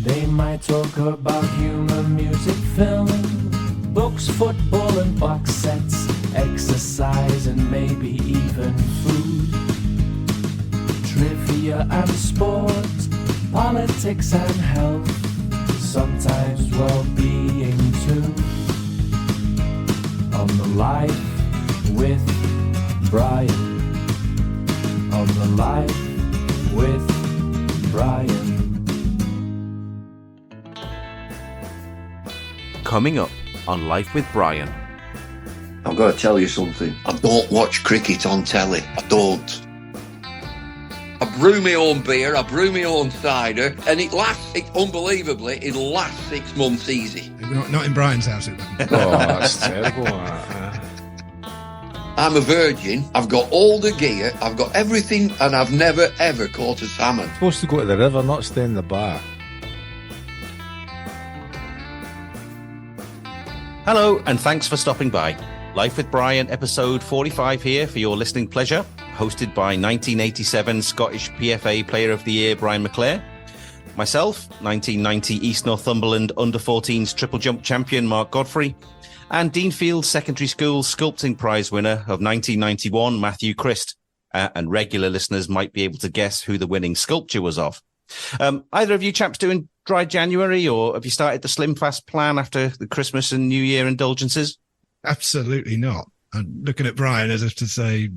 They might talk about humour, music, film, books, football and box sets, exercise and maybe even food, trivia and sport, politics and health, sometimes well-being too. On the Life with Brian. On the Life with Brian. Coming up on Life with Brian. I've got to tell you something. I don't watch cricket on telly. I don't. I brew my own beer, I brew my own cider, and unbelievably, it'll last 6 months easy. Not in Brian's house, it wouldn't. Oh, that's terrible. I'm a virgin, I've got all the gear, I've got everything, and I've never ever caught a salmon. Supposed to go to the river, not stay in the bar. Hello, and thanks for stopping by. Life with Brian, episode 45 here for your listening pleasure, hosted by 1987 Scottish PFA Player of the Year, Brian McClare. Myself, 1990 East Northumberland Under-14s Triple Jump Champion, Mark Godfrey. And Deanfield Secondary School Sculpting Prize winner of 1991, Matthew Christ. And regular listeners might be able to guess who the winning sculpture was of. Either of you chaps doing dry January, or have you started the Slim Fast plan after the Christmas and New Year indulgences? Absolutely not. I'm looking at Brian as if to say,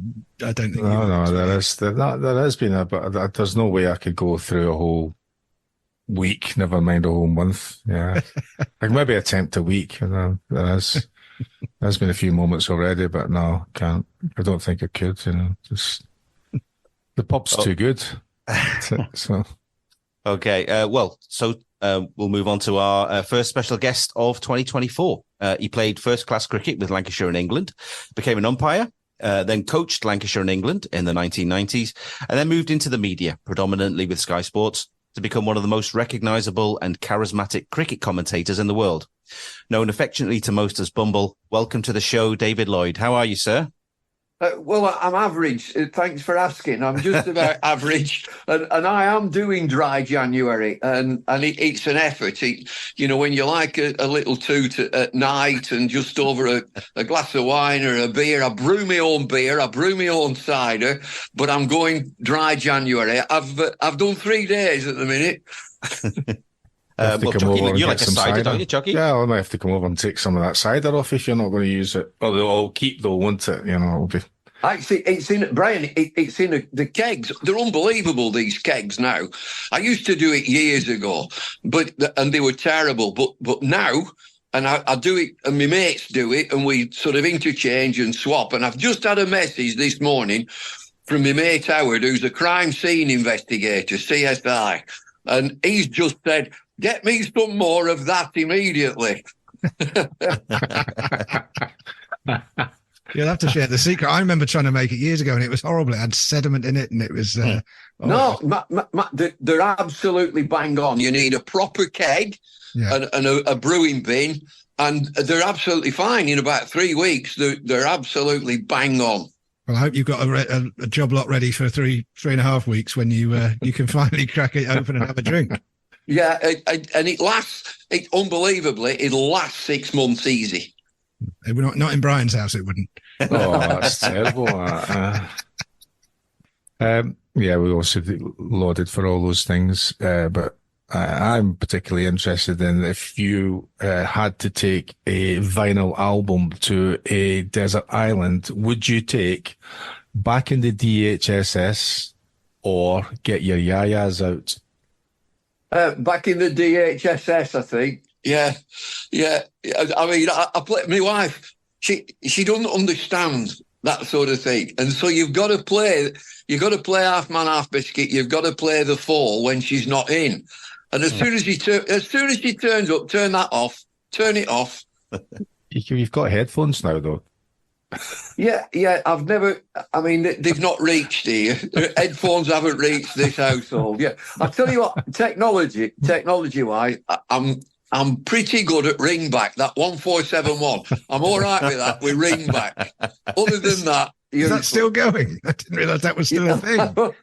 I don't think. No, there has been but there's no way I could go through a whole week, never mind a whole month. Yeah, I can maybe attempt a week. There's been a few moments already, but no, can't. I don't think I could. Just the pub's too good. So. Okay, we'll move on to our first special guest of 2024. He played first-class cricket with Lancashire and England, became an umpire, then coached Lancashire and England in the 1990s, and then moved into the media, predominantly with Sky Sports, to become one of the most recognisable and charismatic cricket commentators in the world. Known affectionately to most as Bumble, welcome to the show, David Lloyd. How are you, sir? Well, I'm average. Thanks for asking. I'm just about average, and I am doing dry January, and it's an effort. When you like a little toot at night and just over a glass of wine or a beer, I brew my own beer, I brew my own cider, but I'm going dry January. I've done 3 days at the minute. Choccy, you like a cider, don't you, Choccy? Yeah, I might have to come over and take some of that cider off if you're not going to use it. Well, they'll keep though, won't it? It'll be. Actually, it's in Brian. It's in the kegs. They're unbelievable, these kegs now. I used to do it years ago, and they were terrible. But now, and I do it, and my mates do it, and we sort of interchange and swap. And I've just had a message this morning from my mate Howard, who's a crime scene investigator, CSI, and he's just said, "Get me some more of that immediately." You'll have to share the secret. I remember trying to make it years ago, and it was horrible. It had sediment in it, and it was... they're absolutely bang on. You need a proper keg and a brewing bin, and they're absolutely fine. In about 3 weeks, they're absolutely bang on. Well, I hope you've got a job lot ready for 3.5 weeks when you can finally crack it open and have a drink. Yeah, and it lasts, unbelievably, it'll last 6 months easy. We're not in Brian's house, it wouldn't. Oh, that's terrible. We also lauded for all those things, but I'm particularly interested in if you had to take a vinyl album to a desert island, would you take Back in the DHSS or Get Your Yayas Out? Back in the DHSS, I think. Yeah. I mean, I play my wife. She doesn't understand that sort of thing, and so you've got to play half man, half biscuit. You've got to play the fall when she's not in, and as soon as she turns up, turn that off, turn it off. You've got headphones now, though. Yeah. I've never. I mean, they've not reached here. Headphones haven't reached this household. Yeah, I'll tell you what. Technology-wise, I'm pretty good at ringback. That 1471. I'm all right with that. With ringback. Other than that, is that still going? I didn't realise that was still a thing. Well,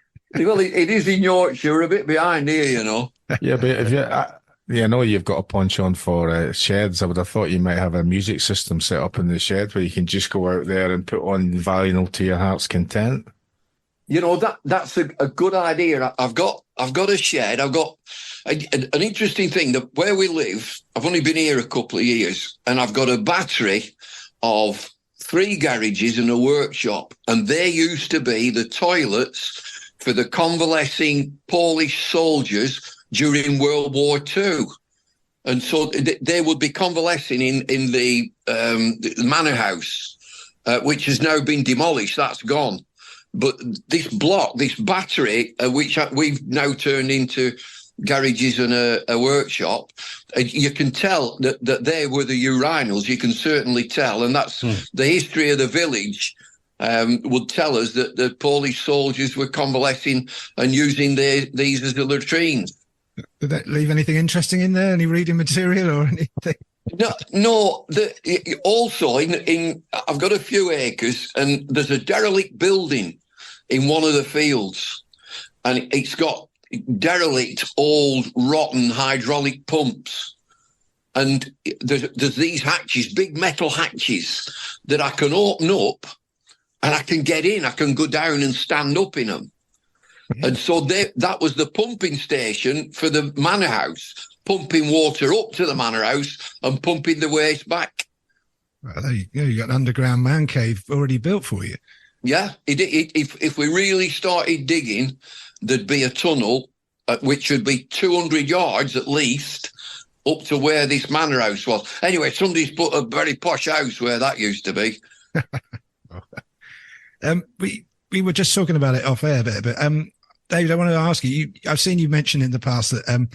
it is in Yorkshire. We're a bit behind here, you know. Yeah, but Yeah, I know you've got a punch on for sheds. I would have thought you might have a music system set up in the shed where you can just go out there and put on vinyl to your heart's content. You know, that's a good idea. I've got a shed. I've got an interesting thing that where we live, I've only been here a couple of years, and I've got a battery of 3 garages and a workshop, and they used to be the toilets for the convalescing Polish soldiers during World War II. And so they would be convalescing in the manor house, which has now been demolished. That's gone. But this block, this battery, which we've now turned into garages and a workshop, you can tell that they were the urinals. You can certainly tell. And that's the history of the village. Would tell us that the Polish soldiers were convalescing and using these as the latrines. Did that leave anything interesting in there? Any reading material or anything? No. Also, I've got a few acres, and there's a derelict building in one of the fields, and it's got derelict, old, rotten hydraulic pumps. And there's these hatches, big metal hatches, that I can open up, and I can get in. I can go down and stand up in them. Yeah. And so that was the pumping station for the manor house, pumping water up to the manor house and pumping the waste back. Well, there you go. You got an underground man cave already built for you. Yeah. If we really started digging, there'd be a tunnel, which would be 200 yards at least, up to where this manor house was. Anyway, somebody's put a very posh house where that used to be. We were just talking about it off air a bit, but David, I wanted to ask you, I've seen you mention in the past that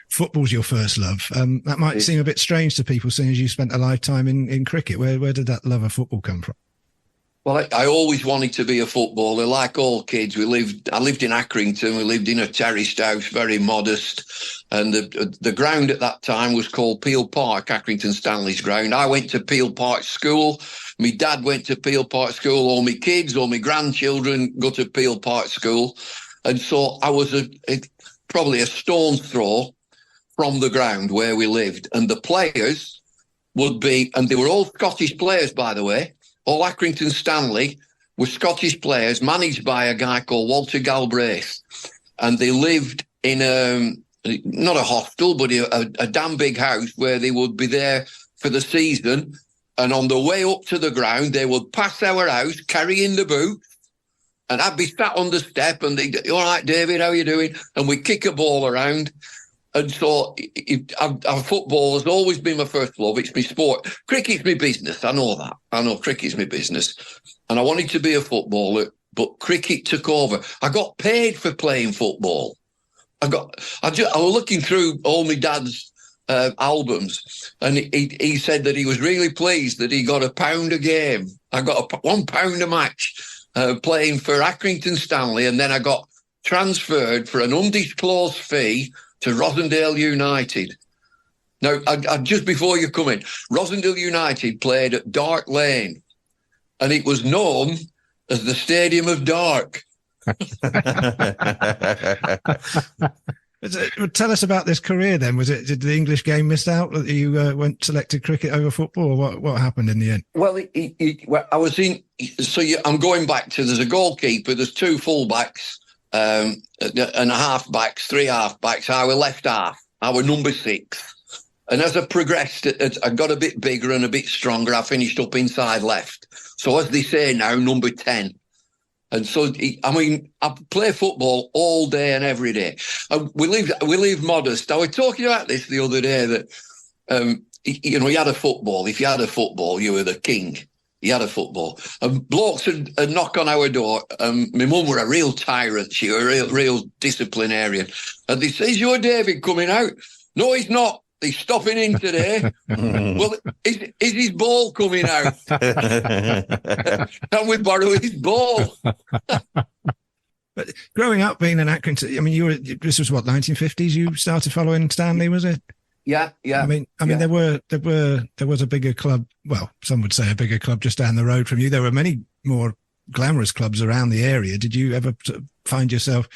football's your first love. That might seem a bit strange to people, seeing as you spent a lifetime in cricket. Where did that love of football come from? Well, I always wanted to be a footballer, like all kids. I lived in Accrington. We lived in a terraced house, very modest. And the ground at that time was called Peel Park, Accrington Stanley's ground. I went to Peel Park School. My dad went to Peel Park School. All my kids, all my grandchildren go to Peel Park School. And so I was probably a stone's throw from the ground where we lived. And the players would be, and they were all Scottish players, by the way. All Accrington Stanley were Scottish players managed by a guy called Walter Galbraith. And they lived in not a hostel, but a damn big house where they would be there for the season. And on the way up to the ground, they would pass our house, carrying the boots. And I'd be sat on the step and they'd, all right, David, how you doing? And we'd kick a ball around. And so football has always been my first love. It's my sport. Cricket's my business. I know that. I know cricket's my business. And I wanted to be a footballer, but cricket took over. I got paid for playing football. I was looking through all my dad's albums, and he said that he was really pleased that he got £1 a game. I got £1 a match playing for Accrington Stanley, and then I got transferred for an undisclosed fee to Rosendale United. Now, just before you come in, Rosendale United played at Dark Lane, and it was known as the Stadium of Dark. Tell us about this career then. Did the English game miss out that you selected cricket over football, or what happened in the end? Well, I was in. I'm going back to, there's a goalkeeper, there's 2 fullbacks, and a half-backs, 3 half-backs. I was left half. I was number 6. And as I progressed, I got a bit bigger and a bit stronger. I finished up inside left. So as they say now, number 10. And so, I play football all day and every day. And we live modest. I was talking about this the other day that, you had a football. If you had a football, you were the king. You had a football. And blokes would knock on our door. My mum were a real tyrant. She was a real disciplinarian. And they say, is your David coming out? No, he's not. He's stopping in today. Well, is his ball coming out? Can we borrow his ball? But growing up, being an Accrington, this was what, 1950s? You started following Stanley, was it? Yeah. I mean, there was a bigger club. Well, some would say a bigger club just down the road from you. There were many more glamorous clubs around the area. Did you ever find yourself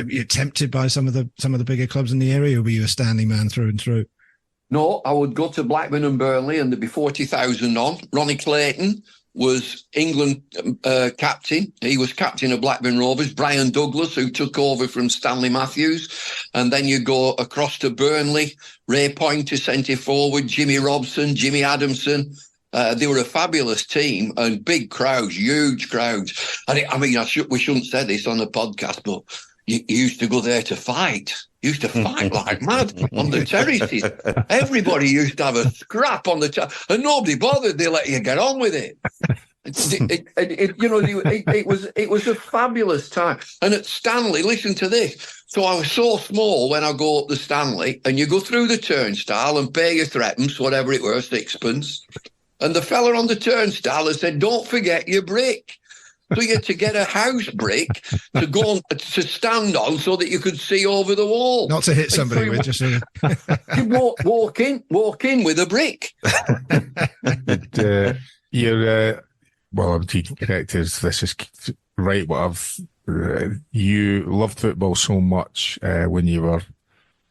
you tempted by some of the bigger clubs in the area, or were you a Stanley man through and through? No, I would go to Blackburn and Burnley, and there'd be 40,000 on. Ronnie Clayton was England captain. He was captain of Blackburn Rovers. Brian Douglas, who took over from Stanley Matthews. And then you go across to Burnley, Ray Pointer, centre forward, Jimmy Robson, Jimmy Adamson. They were a fabulous team and big crowds, huge crowds. We shouldn't say this on the podcast, but you used to go there to fight. Used to fight like mad on the terraces. Everybody used to have a scrap on the terrace, and nobody bothered. They let you get on with it. It was a fabulous time. And at Stanley, listen to this. So I was so small when I go up the Stanley, and you go through the turnstile and pay your threepence, whatever it was, sixpence. And the fella on the turnstile has said, "Don't forget your brick." So you had to get a house brick to go on, to stand on so that you could see over the wall. Not to hit somebody with, just you walk in with a brick. I'm correct. This is right. You loved football so much when you were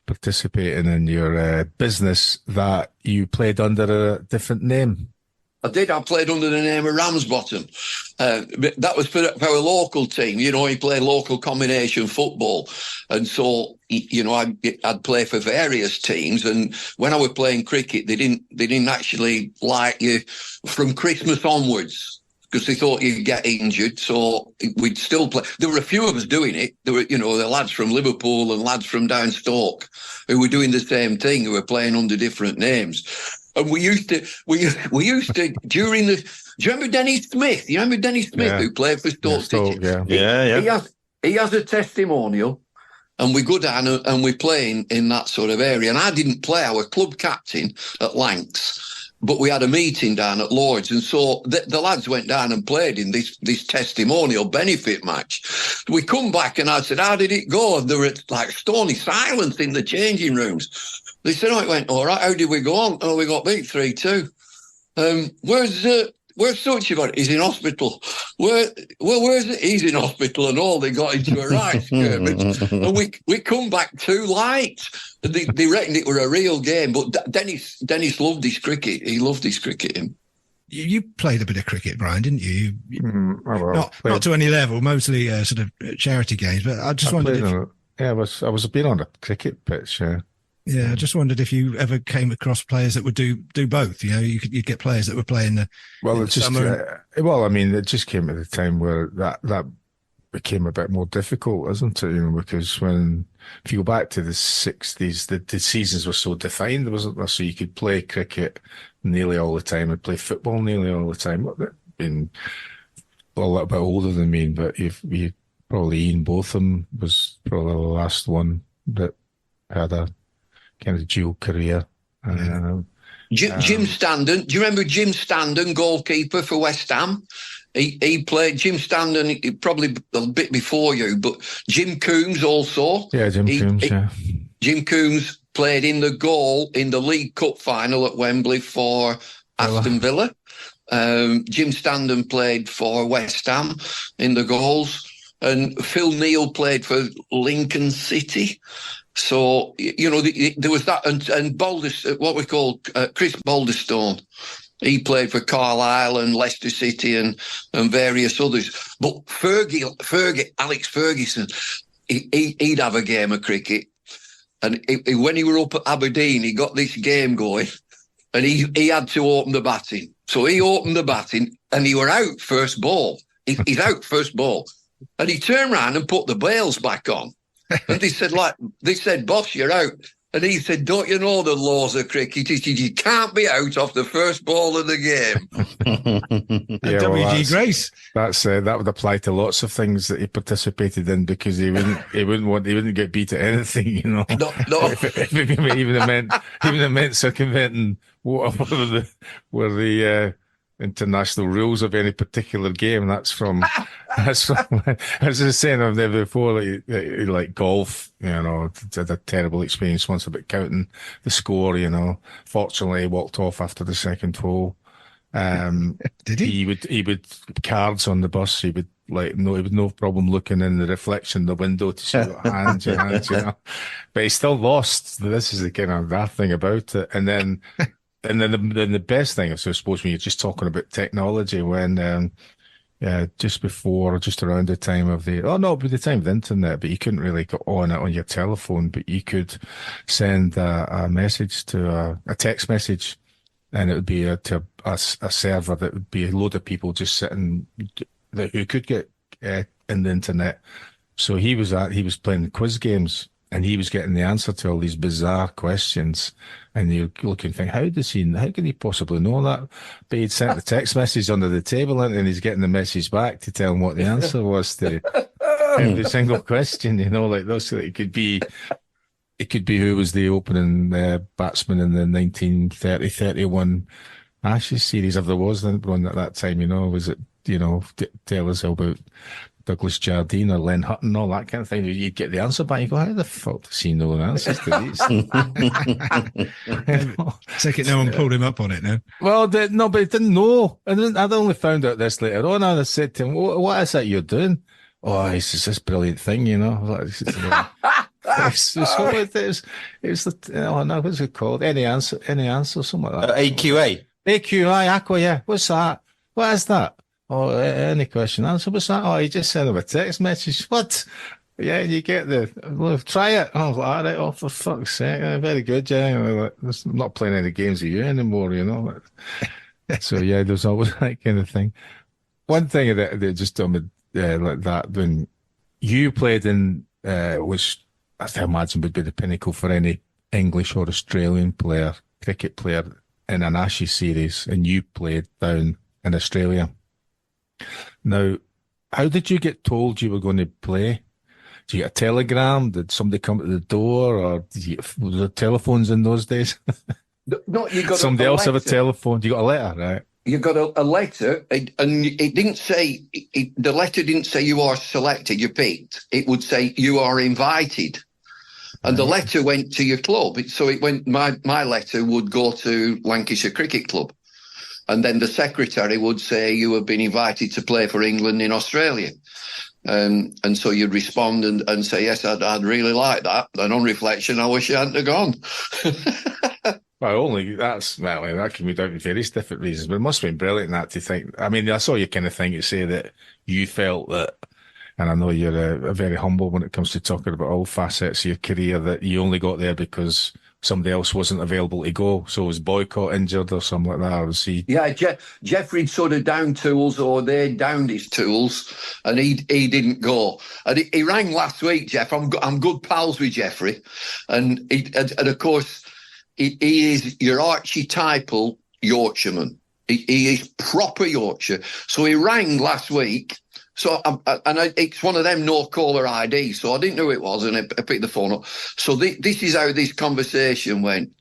participating in your business that you played under a different name. I did. I played under the name of Ramsbottom. That was for our local team. He played local combination football. And so, I'd play for various teams. And when I was playing cricket, they didn't actually like you from Christmas onwards, because they thought you'd get injured. So we'd still play. There were a few of us doing it. There were, the lads from Liverpool and lads from down Stoke who were doing the same thing, who were playing under different names. And we used to during the. Do you remember Denny Smith? You remember Denny Smith, who played for Stoke City? Yeah. He has a testimonial, and we go down and we play in that sort of area. And I didn't play. I was club captain at Lancs, but we had a meeting down at Lloyd's, and so the lads went down and played in this testimonial benefit match. We come back, and I said, "How did it go?" And there was like stony silence in the changing rooms. They said, "Oh, it went all right. How did we go on?" "Oh, we got beat 3-2. Where's such about? He's in hospital. Where's it? He's in hospital and all. They got into a right skirmish, and we come back too light. They reckoned it were a real game. But Dennis loved his cricket. He loved his cricketing. You played a bit of cricket, Brian, didn't you? Not to any level, mostly sort of charity games. But I just wondered. I was been on a cricket pitch. Yeah, I just wondered if you ever came across players that would do both. You'd get players that were playing the summer. It just came at a time where that became a bit more difficult, isn't it? Because if you go back to the 60s, the seasons were so defined, wasn't there? So you could play cricket nearly all the time and play football nearly all the time. Being a little bit older than me, but you probably Ian Botham was probably the last one that had a kind of dual career. Jim Standen. Do you remember Jim Standen, goalkeeper for West Ham? He played. Jim Standen, probably a bit before you, but Jim Coombs also. Yeah, Jim Coombs. Jim Coombs played in the goal in the League Cup final at Wembley for Aston Villa. Jim Standen played for West Ham in the goals, and Phil Neal played for Lincoln City. So, there was that, and what we call Chris Balderstone. He played for Carlisle and Leicester City and various others. But Alex Ferguson, he'd have a game of cricket. And when he were up at Aberdeen, he got this game going, and he had to open the batting. So he opened the batting, and he were out first ball. He's out first ball. And he turned around and put the bails back on. And they said, "Boss, you're out." And he said, "Don't you know the laws of cricket? You can't be out off the first ball of the game." WG Grace. That would apply to lots of things that he participated in, because he wouldn't get beat at anything, No. If it meant circumventing what were the international rules of any particular game. As I was saying, I've never before, like golf, had a terrible experience once about counting the score, Fortunately, I walked off after the second hole. Did he? He would cards on the bus. He would no problem looking in the reflection of the window to see what hands, you know. But he still lost. This is the kind of daft thing about it. And then the best thing, I suppose, when you're just talking about technology, when just around the time of the internet, but you couldn't really go on it on your telephone, but you could send a message to a text message, and it would be to a server that would be a load of people just sitting who could get in the internet. So he was playing quiz games, and he was getting the answer to all these bizarre questions. And you're looking, think, how can he possibly know that? But he'd sent the text message under the table, and he's getting the message back to tell him what the answer was to every single question. You know, like those. So it could be who was the opening batsman in the 1930-31 Ashes series, if there was one at that time. You know, was it? You know, tell us about Douglas Jardine or Len Hutton, all that kind of thing. You'd get the answer back. You go, how the fuck does he know the answers to these? Take it no one pulled him up on it now. Well, no, but he didn't know. I'd only found out this later on. I said to him, what is it you're doing? Oh, it's just this brilliant thing, you know. What's it called? Any answer, something like that. AQA. AQA, yeah. What's that? What is that? Oh, any question, answer. What's that? Oh, you just sent him a text message. What? Yeah, you get try it. Oh, all right. Oh, for fuck's sake. Very good, yeah. I'm not playing any games with you anymore, you know. So, yeah, there's always that kind of thing. One thing that just done with like that, when you played in, which I imagine would be the pinnacle for any English or Australian cricket player in an Ashes series, and you played down in Australia. Now, how did you get told you were going to play? Did you get a telegram? Did somebody come to the door? Or were there telephones in those days? No, you got somebody else have a telephone. You got a letter, right? You got a letter, and it didn't say, the letter didn't say you are selected, you picked. It would say you are invited. And the letter went to your club. So it went, my letter would go to Lancashire Cricket Club. And then the secretary would say, you have been invited to play for England in Australia. And so you'd respond and say, yes, I'd really like that. And on reflection, I wish I hadn't have gone. Well, that can be down to various different reasons, but it must have been brilliant that to think. I mean, I saw you kind of thing to say that you felt that, and I know you're very humble when it comes to talking about all facets of your career, that you only got there because somebody else wasn't available to go. So was Boycott injured or something like that? Or was he? Yeah, Jeffrey'd sort of downed tools, or they downed his tools, and he didn't go. And he rang last week, Jeff. I'm good pals with Jeffrey, and of course he is your archetypal Yorkshireman. He is proper Yorkshire. So he rang last week. So it's one of them no caller ID. So I didn't know who it was, and I picked the phone up. So this is how this conversation went.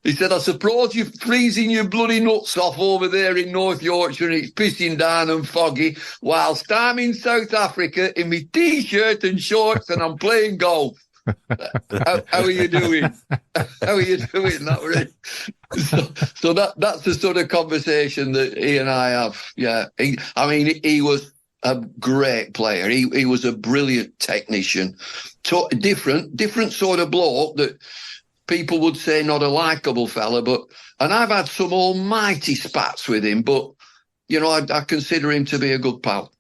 He said, I suppose you're freezing your bloody nuts off over there in North Yorkshire, and it's pissing down and foggy, whilst I'm in South Africa in my T-shirt and shorts, and I'm playing golf. How are you doing? How are you doing? That was it. So that's the sort of conversation that he and I have. Yeah, he was a great player. He was a brilliant technician. Different sort of bloke that people would say not a likeable fella, and I've had some almighty spats with him, but you know, I consider him to be a good pal.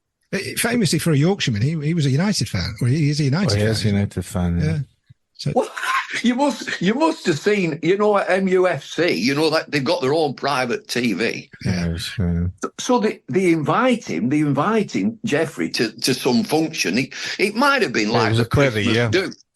Famously for a Yorkshireman, he was a United fan. Well, he is a United fan. He is a United fan, yeah. So, well, you must have seen, you know, at MUFC, you know, that they've got their own private TV. Yeah, sure. So they invite him, Jeffrey, to some function. It might have been like it was a player of the year.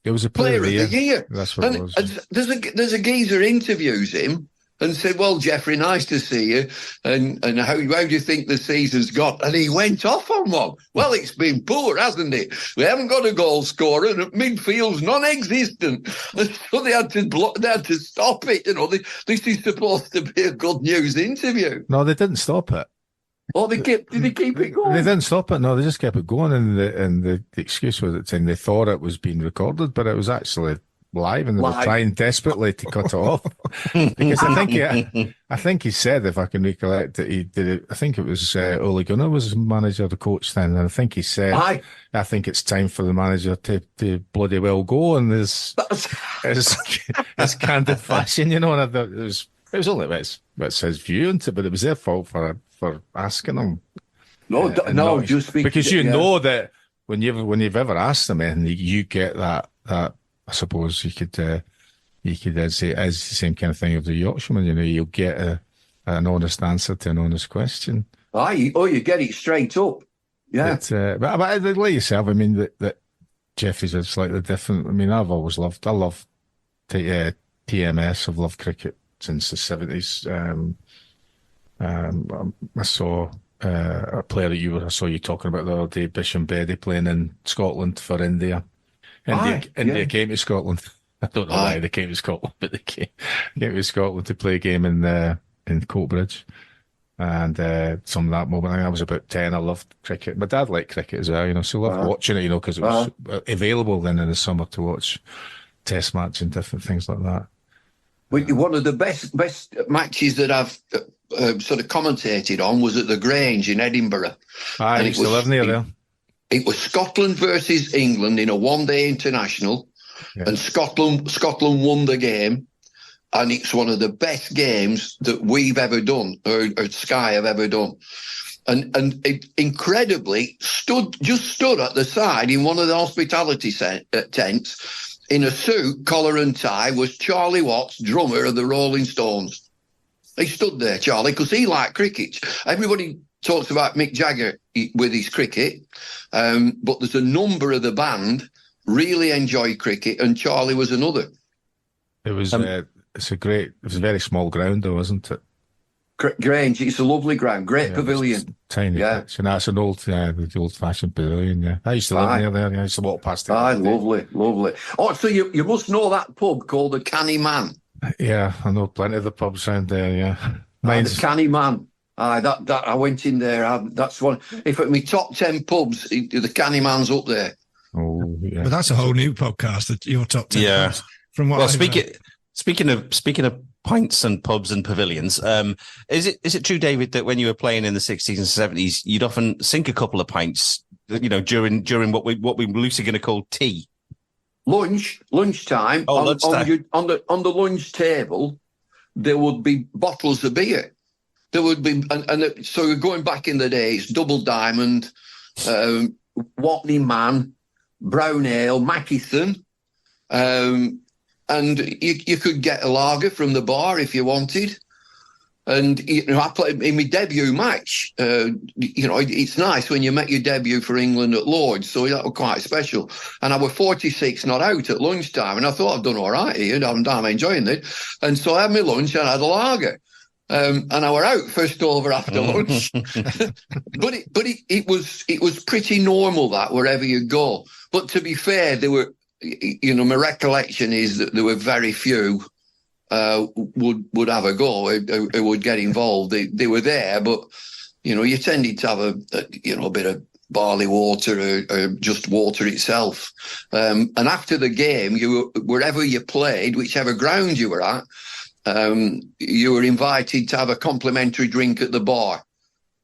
It was a player of the year. That's what it was. And there's a geezer interviews him and said, well, Jeffrey, nice to see you. And how do you think the season's got? And he went off on one. Well, it's been poor, hasn't it? We haven't got a goal scorer, and midfield's non-existent. So they had to stop it. You know, this is supposed to be a good news interview. No, they didn't stop it. Oh, did they keep it going? They didn't stop it. No, they just kept it going. And the excuse was that they thought it was being recorded, but it was actually live, and they were Live. trying desperately to cut it off. Because I think he said, if I can recollect, that he did it. I think it was Ole Gunnar was his manager, the coach then, and I think he said, Aye. I think it's time for the manager to bloody well go, and there's candid fashion, and I thought it was only that's his view into it, but it was their fault for asking him. No, just because know that when you've ever asked them anything, you get that I suppose you could say as the same kind of thing of the Yorkshireman, you'll get an honest answer to an honest question. Aye, you get it straight up. Yeah. But like yourself, I mean, that Jeffrey's are slightly different. I mean, I love TMS. I've loved cricket since the 70s. I saw a player that I saw you talking about the other day, Bisham Beddy, playing in Scotland for India. India came to Scotland. I don't know why they came to Scotland, but they came to Scotland to play a game in Coatbridge. And some of that moment, I was about 10. I loved cricket. My dad liked cricket as well, so I loved watching it, because it was available then in the summer to watch test match and different things like that. One of the best matches that I've sort of commentated on was at the Grange in Edinburgh. I used to live near there. It was Scotland versus England in a one-day international, and Scotland won the game. And it's one of the best games that we've ever done, or Sky have ever done. And it incredibly stood at the side in one of the hospitality tents in a suit, collar and tie, was Charlie Watts, drummer of the Rolling Stones. He stood there, Charlie, because he liked cricket. Everybody talks about Mick Jagger with his cricket, but there's a number of the band really enjoy cricket, and Charlie was another. It was... it was a very small ground though, wasn't it? Grange, it's a lovely ground, great pavilion. Tiny pitch, and that's an the old-fashioned pavilion, yeah. I used to live near there, I used to walk past it. Lovely. Oh, so you must know that pub called the Canny Man. Yeah, I know plenty of the pubs around there, yeah. The Canny Man. That I went in there, that's one. If at my top 10 pubs, the Canny Man's up there. Oh, yeah. But that's a whole new podcast, your top 10 pubs. From what Speaking of pints and pubs and pavilions, is it true, David, that when you were playing in the 60s and 70s, you'd often sink a couple of pints, during what we loosely going to call tea? Lunchtime. On the lunch table, there would be bottles of beer. There would be, and so going back in the days, Double Diamond, Watney Man, Brown Ale, Mackison, and you could get a lager from the bar if you wanted. And, I played in my debut match. It's nice when you make your debut for England at Lord's, so that was quite special. And I was 46 not out at lunchtime, and I thought I've done all right here, I'm enjoying it. And so I had my lunch and I had a lager. And I were out first over after lunch. but it was pretty normal that wherever you go. But to be fair, there were... my recollection is that there were very few would have a go, who would get involved. They were there, but you tended to have a bit of barley water or just water itself. And after the game, wherever you played, whichever ground you were at, you were invited to have a complimentary drink at the bar.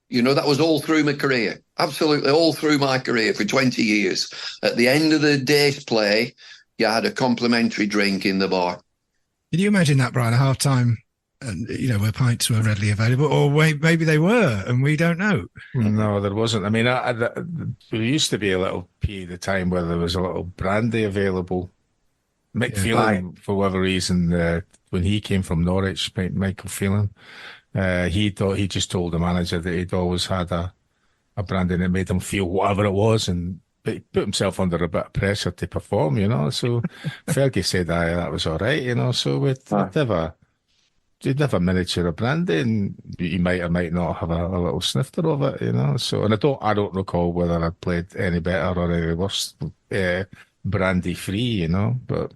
That was all through my career. Absolutely all through my career for 20 years. At the end of the day's play, you had a complimentary drink in the bar. Can you imagine that, Brian, at half-time, where pints were readily available? Or maybe they were, and we don't know. No, there wasn't. I mean, there used to be a little period of time where there was a little brandy available. Mick Phelan, for whatever reason, when he came from Norwich, Michael Phelan, he just told the manager that he'd always had a brandy that made him feel whatever it was, and he put himself under a bit of pressure to perform, So Fergie said, that was all right, So we'd never miniature a brandy, and you might or might not have a little snifter of it, So, and I don't recall whether I played any better or any worse, brandy free, but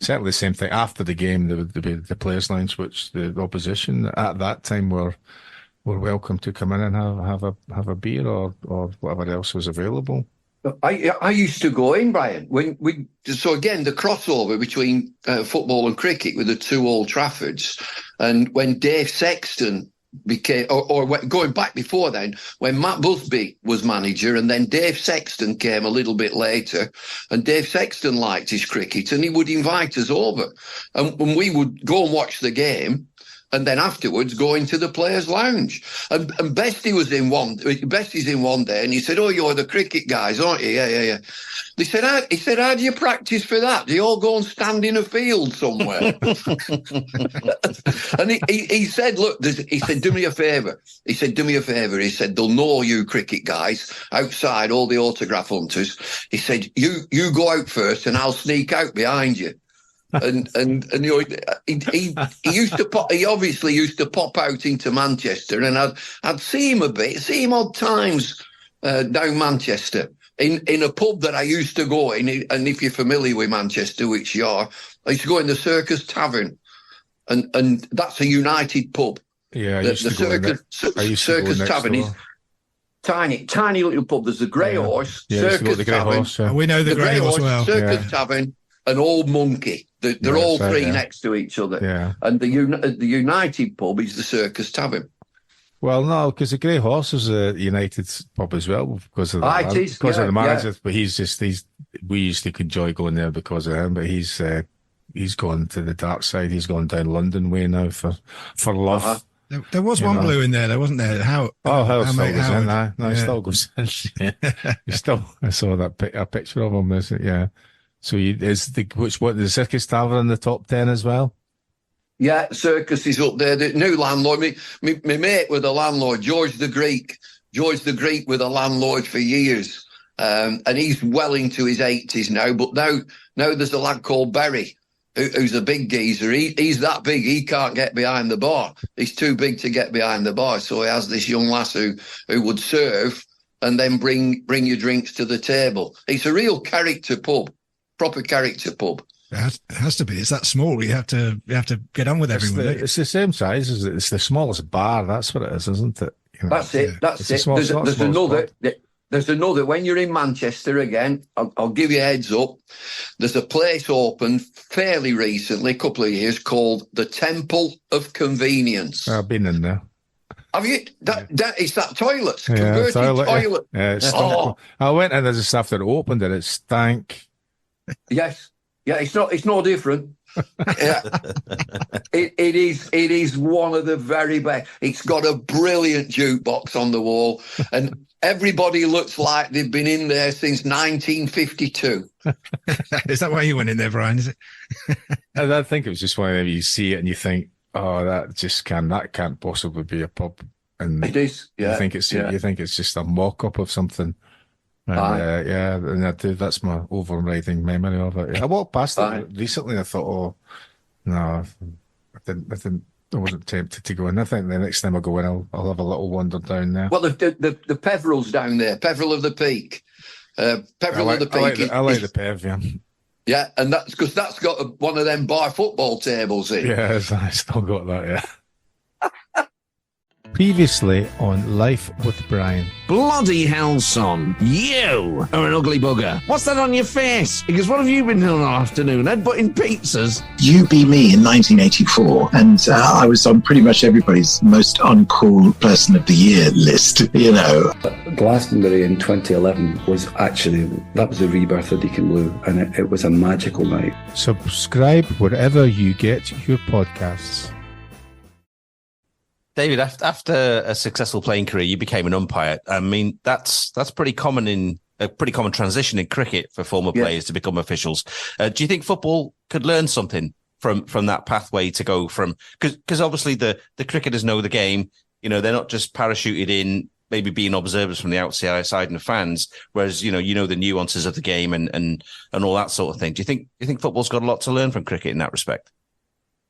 certainly the same thing after the game. There would be the players' lounge, which the opposition at that time were welcome to come in and have a beer or whatever else was available. I used to go in, Brian. So again, the crossover between football and cricket with the two Old Traffords, and when Dave Sexton became, going back before then, when Matt Busby was manager, and then Dave Sexton came a little bit later, and Dave Sexton liked his cricket, and he would invite us over, and we would go and watch the game. And then afterwards, go into the players' lounge. And Bestie's in one day, and he said, "Oh, you're the cricket guys, aren't you?" Yeah. He said, "How do you practice for that? Do you all go and stand in a field somewhere?" And he said, "Look," he said, "Do me a favour." He said, "Do me a favour." He said, "They'll know you cricket guys outside, all the autograph hunters." He said, "You go out first, and I'll sneak out behind you." And you know, he obviously used to pop out into Manchester, and I'd see him odd times down Manchester in a pub that I used to go in. And if you're familiar with Manchester, which you are, I used to go in the Circus Tavern, and that's a United pub. Yeah, the Circus Tavern is tiny little pub. There's the Grey Horse, Circus Tavern. Yeah. We know the Grey Horse well. Circus Tavern, and Old Monkey. They're all three next to each other. Yeah. And the United pub is the Circus Tavern. Well, no, because the Grey Horse is a United pub as well because of the manager. But we used to enjoy going there because of him. But he's gone to the dark side. He's gone down London way now for love. Uh-huh. There was one blue in there, wasn't there? Howard still goes in. No, yeah. he still goes in. I saw a picture of him. Yeah. So the Circus Tavern in the top 10 as well? Yeah, Circus is up there. The new landlord, my mate with the landlord, George the Greek was a landlord for years. And he's well into his 80s now. But now there's a lad called Berry, who's a big geezer. He's that big, he can't get behind the bar. He's too big to get behind the bar. So he has this young lass who would serve and then bring your drinks to the table. It's a real character pub. Proper character pub. It has to be. It's that small. You have to get on with everyone. It's the same size as it's the smallest bar. That's what it is, isn't it? You know? That's it. That's it. There's another. When you're in Manchester again, I'll give you a heads up. There's a place opened fairly recently, a couple of years, called the Temple of Convenience. I've been in there. Have you? It's that toilet. Yeah, converted toilet. Yeah, it stank. I went in there just after it opened and it stank. Yes. Yeah, it's no different. Yeah. It is one of the very best. It's got a brilliant jukebox on the wall, and everybody looks like they've been in there since 1952. Is that why you went in there, Brian? Is it? I think it was just one of them. You see it and you think, "Oh, that can't possibly be a pub." And it is. Yeah. You think it's just a mock-up of something. And that's my overriding memory of it. I walked past it recently and I thought, "Oh, no, I wasn't tempted to go in." I think the next time I go in, I'll have a little wander down there. Well, the Peveril's down there, Peveril of the Peak. Peveril of the Peak. I like the Pev, yeah. Yeah, and that's because that's got one of them bar football tables in. Yeah, I still got that, yeah. Previously on Life with Brian. Bloody hell, son. You are an ugly bugger. What's that on your face? Because what have you been doing all afternoon? Headbutting pizzas? You Be Me in 1984, and I was on pretty much everybody's most uncool person of the year list, you know. Glastonbury in 2011 was the rebirth of Deacon Blue, and it was a magical night. Subscribe wherever you get your podcasts. David, after a successful playing career, you became an umpire. I mean, that's pretty common transition in cricket for former players to become officials. Do you think football could learn something from that pathway to go from, because obviously the cricketers know the game, you know, they're not just parachuted in, maybe being observers from the outside and the fans, whereas, you know the nuances of the game and all that sort of thing. Do you think football's got a lot to learn from cricket in that respect?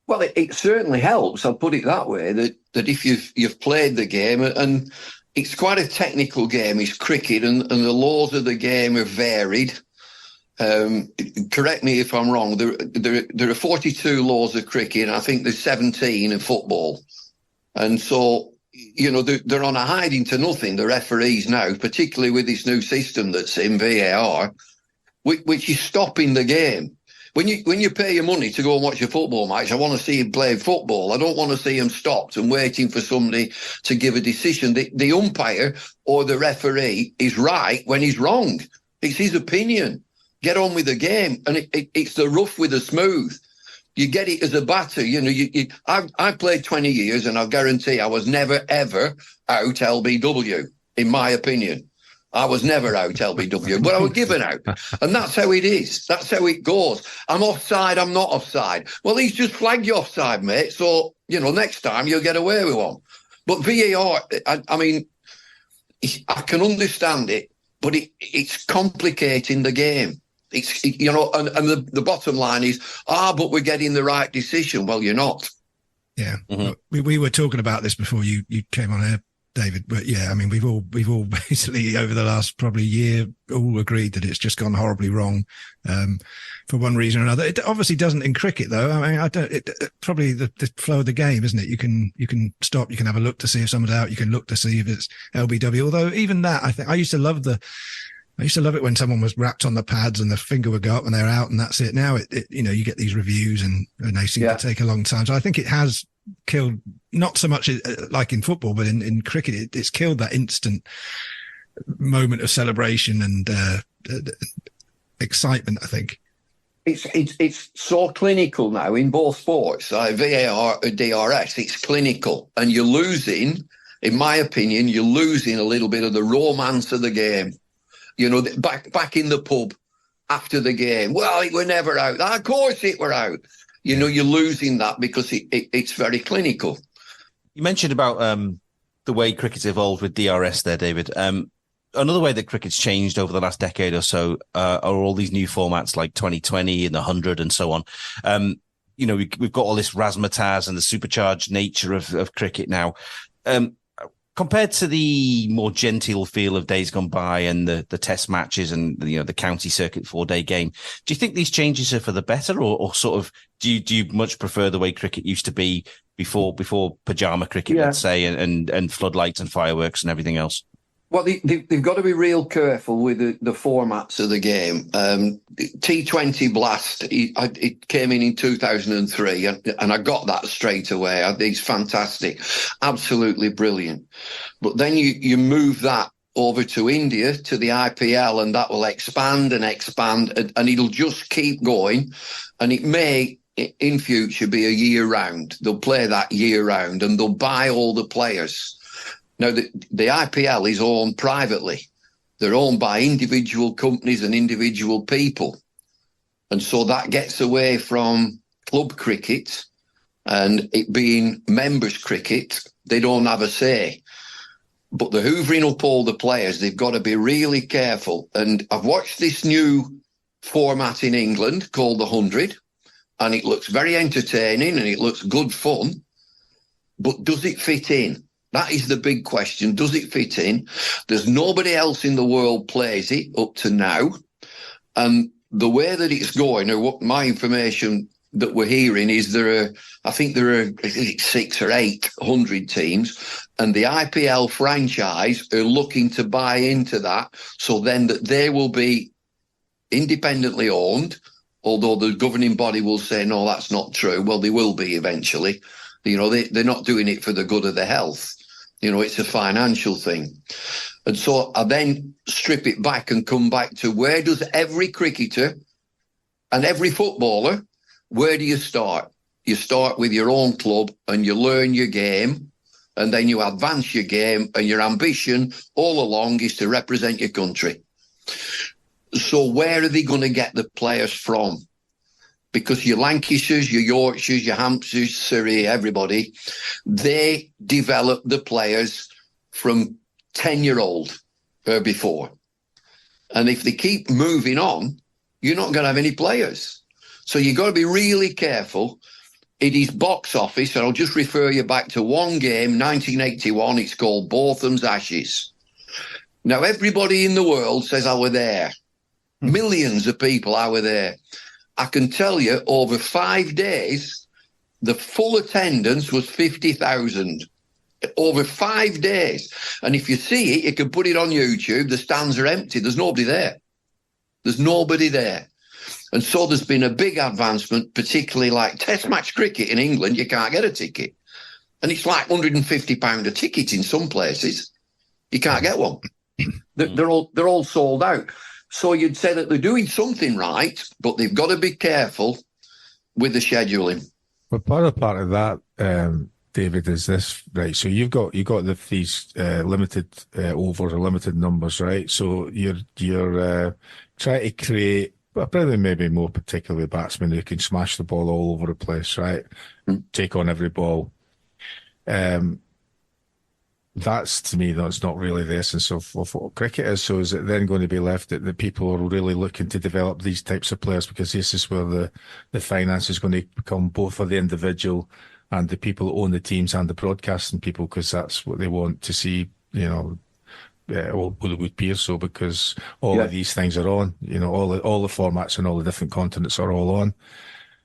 Well, it certainly helps. I'll put it that way. That if you've played the game, and it's quite a technical game, it's cricket, and the laws of the game are varied. Correct me if I'm wrong. There are 42 laws of cricket, and I think there's 17 in football. And so they're on a hiding to nothing, the referees now, particularly with this new system that's in VAR, which is stopping the game. When you pay your money to go and watch a football match, I want to see him play football. I don't want to see him stopped and waiting for somebody to give a decision. The umpire or the referee is right when he's wrong. It's his opinion. Get on with the game. And it's the rough with the smooth. You get it as a batter. I played 20 years and I'll guarantee I was never, ever out LBW, in my opinion. I was never out LBW, but I was given out. And that's how it is. That's how it goes. I'm offside, I'm not offside. Well, he's just flagged you offside, mate. So, next time you'll get away with one. But VAR, I mean, I can understand it, but it's complicating the game. And the bottom line is, but we're getting the right decision. Well, you're not. Yeah. Mm-hmm. We were talking about this before you came on air, David, but yeah, I mean, we've all basically over the last probably year all agreed that it's just gone horribly wrong for one reason or another. It obviously doesn't in cricket, though. I mean, probably the flow of the game, isn't it? You can stop, you can have a look to see if someone's out, you can look to see if it's LBW. Although even that, I think I used to love it when someone was wrapped on the pads and the finger would go up and they're out and that's it. Now you get these reviews and they seem to take a long time. So I think it has killed, not so much like in football, but in cricket, it's killed that instant moment of celebration and excitement, I think. It's so clinical now in both sports, VAR or DRS. It's clinical, and you're losing, in my opinion, a little bit of the romance of the game. Back in the pub after the game. Well, we're never out. Of course it were out. You're losing that because it's very clinical. You mentioned about the way cricket's evolved with DRS there, David. Another way that cricket's changed over the last decade or so are all these new formats like 2020 and the 100 and so on. We've got all this razzmatazz and the supercharged nature of cricket now. Compared to the more genteel feel of days gone by and the test matches and the county circuit 4-day game, do you think these changes are for the better, or sort of do you much prefer the way cricket used to be before pajama cricket, let's say, and floodlights and fireworks and everything else? Well, they've got to be real careful with the formats of the game. T20 Blast, it came in 2003, and I got that straight away. It's fantastic, absolutely brilliant. But then you move that over to India, to the IPL, and that will expand and expand, and it'll just keep going. And it may, in future, be a year-round. They'll play that year-round, and they'll buy all the players. Now, the IPL is owned privately. They're owned by individual companies and individual people. And so that gets away from club cricket and it being members cricket. They don't have a say. But the hoovering up all the players, they've got to be really careful. And I've watched this new format in England called the 100, and it looks very entertaining and it looks good fun. But does it fit in? That is the big question. Does it fit in? There's nobody else in the world plays it up to now. And the way that it's going, or what my information that we're hearing is I think there are 600 or 800 teams, and the IPL franchise are looking to buy into that, so then that they will be independently owned, although the governing body will say, no, that's not true. Well, they will be eventually. They're not doing it for the good of the health. It's a financial thing. And so I then strip it back and come back to, where does every cricketer and every footballer, where do you start? You start with your own club and you learn your game, and then you advance your game, and your ambition all along is to represent your country. So where are they going to get the players from? Because your Lancashires, your Yorkshires, your Hampshires, Surrey, everybody, they develop the players from 10-year-old or before. And if they keep moving on, you're not going to have any players. So you've got to be really careful. It is box office, and I'll just refer you back to one game, 1981. It's called Botham's Ashes. Now, everybody in the world says I were there. Millions of people I were there. I can tell you, over 5 days, the full attendance was 50,000. over 5 days. And if you see it, you can put it on YouTube. The stands are empty. There's nobody there. There's nobody there. And so there's been a big advancement, particularly like Test match cricket in England. You can't get a ticket. And it's like £150 a ticket in some places. You can't get one. They're all sold out. So you'd say that they're doing something right, but they've got to be careful with the scheduling. But part of that, David, is this, right? So you've got these limited overs or limited numbers, right? So you're trying to create, probably maybe more particularly batsmen who can smash the ball all over the place, right? Take on every ball. That's, to me, that's not really the essence of what cricket is. So is it then going to be left that the people are really looking to develop these types of players, because this is where the finance is going to become both for the individual and the people who own the teams and the broadcasting people, because that's what they want to see, all it would appear so, because all of these things are on, all the formats and all the different continents are all on.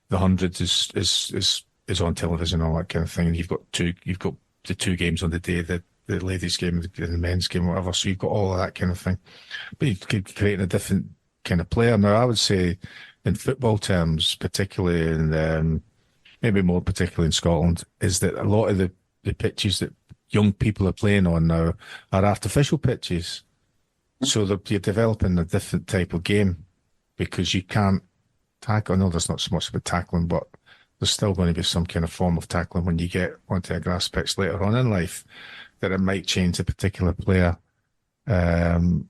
The 100 is on television, all that kind of thing. And you've got the two games on the day, the ladies' game and the men's game, whatever. So you've got all of that kind of thing. But you're creating a different kind of player. Now, I would say in football terms, particularly in, maybe more particularly in Scotland, is that a lot of the pitches that young people are playing on now are artificial pitches. So you're developing a different type of game, because you can't tackle. I know there's not so much about tackling, but there's still going to be some kind of form of tackling when you get onto a grass pitch later on in life, that it might change a particular player, the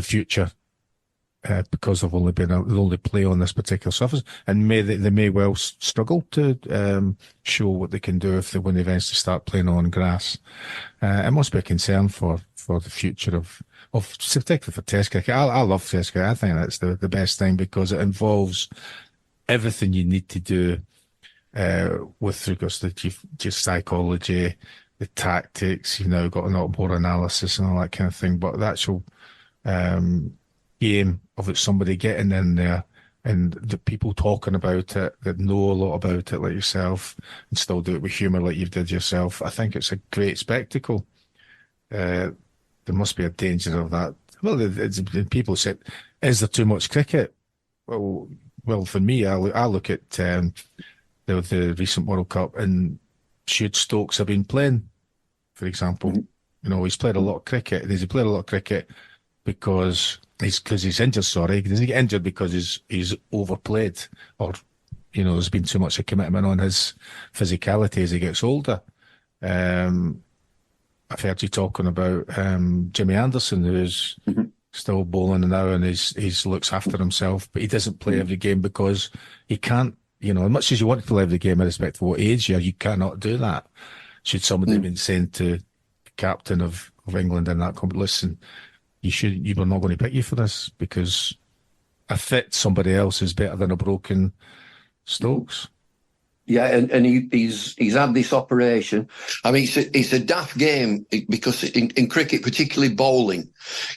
future, because they've only play on this particular surface, and they may well struggle to show what they can do when they eventually start playing on grass. It must be a concern for the future of particularly for Test cricket. I love Test cricket. I think that's the best thing, because it involves everything you need to do with regards to your psychology, the tactics. You've now got an outboard analysis and all that kind of thing. But the actual game of it, somebody getting in there and the people talking about it that know a lot about it, like yourself, and still do it with humour like you did yourself, I think it's a great spectacle. There must be a danger of that. Well, people said, is there too much cricket? Well, for me, I look at the recent World Cup, and should Stokes have been playing, for example? He's played a lot of cricket. Does he play a lot of cricket because he's injured? Sorry, does he get injured because he's overplayed, or there's been too much a commitment on his physicality as he gets older? I've heard you talking about Jimmy Anderson, who's still bowling now, and he's looks after himself, but he doesn't play every game because he can't. As much as you want to play every game, irrespective of what age you cannot do that. Should somebody have been saying to the captain of England in that competition, listen, we're not going to pick you for this, because a fit somebody else is better than a broken Stokes. Yeah, and he's had this operation. I mean, it's a daft game, because in cricket, particularly bowling,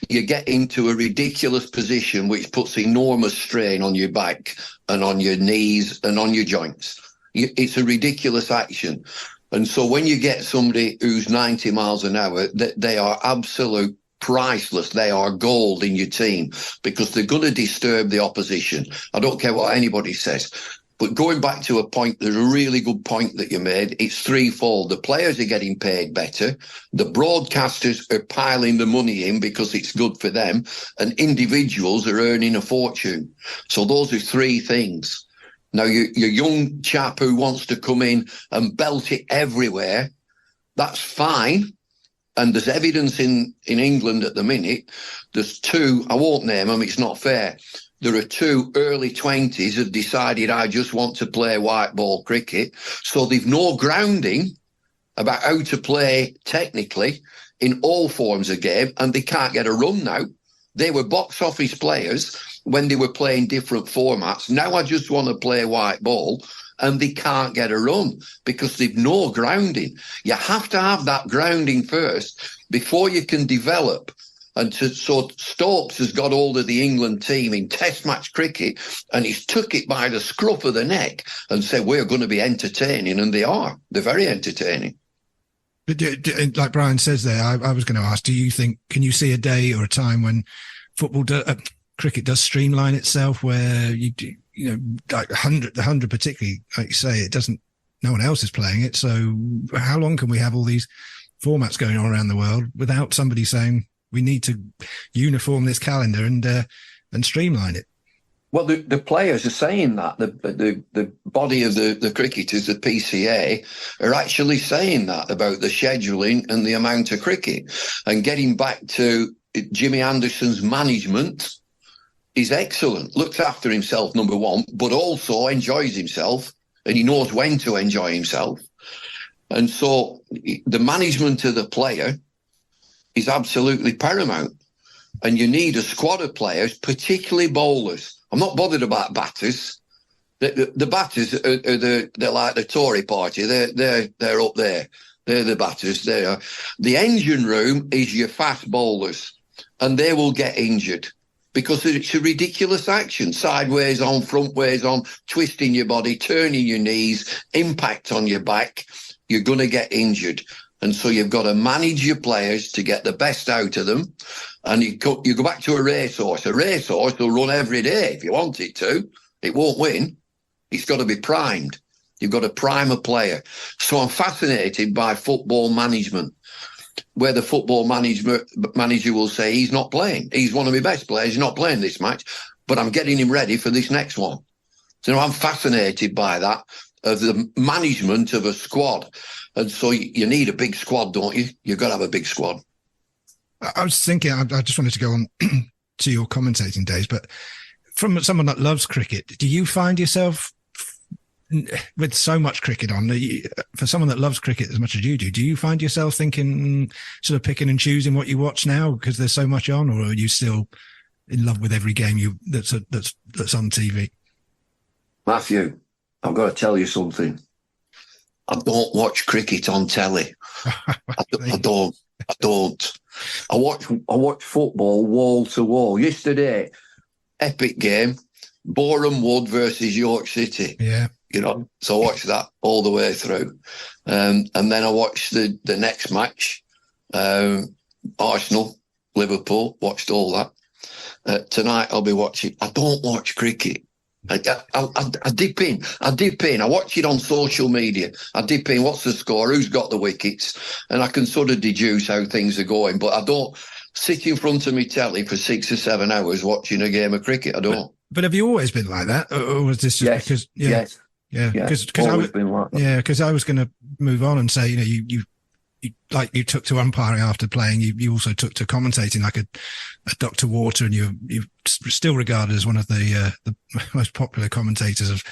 you get into a ridiculous position which puts enormous strain on your back and on your knees and on your joints. It's a ridiculous action. And so when you get somebody who's 90 miles an hour, they are absolute priceless. They are gold in your team, because they're going to disturb the opposition. I don't care what anybody says. But going back to a point, there's a really good point that you made. It's threefold. The players are getting paid better. The broadcasters are piling the money in because it's good for them. And individuals are earning a fortune. So those are three things. Now, your young chap who wants to come in and belt it everywhere, that's fine. And there's evidence in England at the minute. There's two, I won't name them, it's not fair. There are two early 20s have decided, I just want to play white ball cricket. So they've no grounding about how to play technically in all forms of game, and they can't get a run now. They were box office players when they were playing different formats. Now I just want to play white ball, and they can't get a run because they've no grounding. You have to have that grounding first before you can develop. And so Stokes has got hold of the England team in Test match cricket, and he's took it by the scruff of the neck and said, we're going to be entertaining. And they are. They're very entertaining. But like Brian says there, I was going to ask, can you see a day or a time when cricket does streamline itself, where like the 100 particularly, like you say, no one else is playing it. So how long can we have all these formats going on around the world without somebody saying we need to uniform this calendar and streamline it? Well, the players are saying that. The body of the cricketers, the PCA, are actually saying that about the scheduling and the amount of cricket. And getting back to Jimmy Anderson's management is excellent. Looks after himself, number one, but also enjoys himself, and he knows when to enjoy himself. And so the management of the player is absolutely paramount. And you need a squad of players, particularly bowlers. I'm not bothered about batters. The batters they're like the Tory party. They're up there. They're the batters. The engine room is your fast bowlers, and they will get injured because it's a ridiculous action. Sideways on, frontways on, twisting your body, turning your knees, impact on your back. You're going to get injured. And so you've got to manage your players to get the best out of them. And you go back to a racehorse. A racehorse will run every day if you want it to. It won't win. It's got to be primed. You've got to prime a player. So I'm fascinated by football management, where the football manager will say, he's not playing. He's one of my best players. He's not playing this match, but I'm getting him ready for this next one. So I'm fascinated by that, of the management of a squad. And so you need a big squad, don't you? You've got to have a big squad. I was thinking, I just wanted to go on to your commentating days, but from someone that loves cricket, do you find yourself, with so much cricket on, for someone that loves cricket as much as you do you find yourself thinking, sort of picking and choosing what you watch now because there's so much on, or are you still in love with every game that's on TV? Matthew, I've got to tell you something. I don't watch cricket on telly. I don't. I watch football wall to wall. Yesterday, epic game, Boreham Wood versus York City. Yeah. So I watched that all the way through. And then I watched the next match, Arsenal, Liverpool, watched all that. Tonight I'll be watching. I don't watch cricket. I dip in. I watch it on social media. I dip in. What's the score? Who's got the wickets? And I can sort of deduce how things are going. But I don't sit in front of me telly for 6 or 7 hours watching a game of cricket. I don't. But have you always been like that, or was this just because? Yeah, yes. Because I was going to move on and say, you you took to umpiring after playing, you also took to commentating like a Dr. Water, and you still regarded as one of the most popular commentators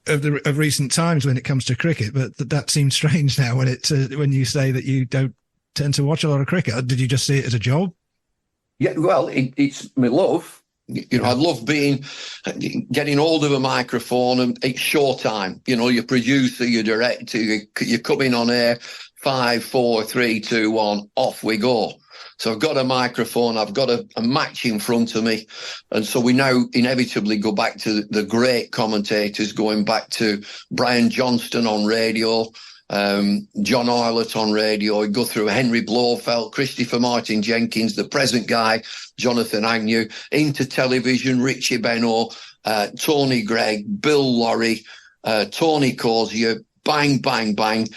of recent times when it comes to cricket. But that seems strange now when you say that you don't tend to watch a lot of cricket. Did you just see it as a job? Yeah, well, it's my love. I love getting hold of a microphone, and it's showtime. Your producer, your director, you're coming on air, 5, 4, 3, 2, 1, off we go. So I've got a microphone, I've got a match in front of me. And so we now inevitably go back to the great commentators, going back to Brian Johnston on radio, John Eilert on radio. We go through Henry Blofeld, Christopher Martin Jenkins, the present guy, Jonathan Agnew, into television, Richie Beno, Tony Gregg, Bill Lorry, Tony Cozier, bang, bang, bang.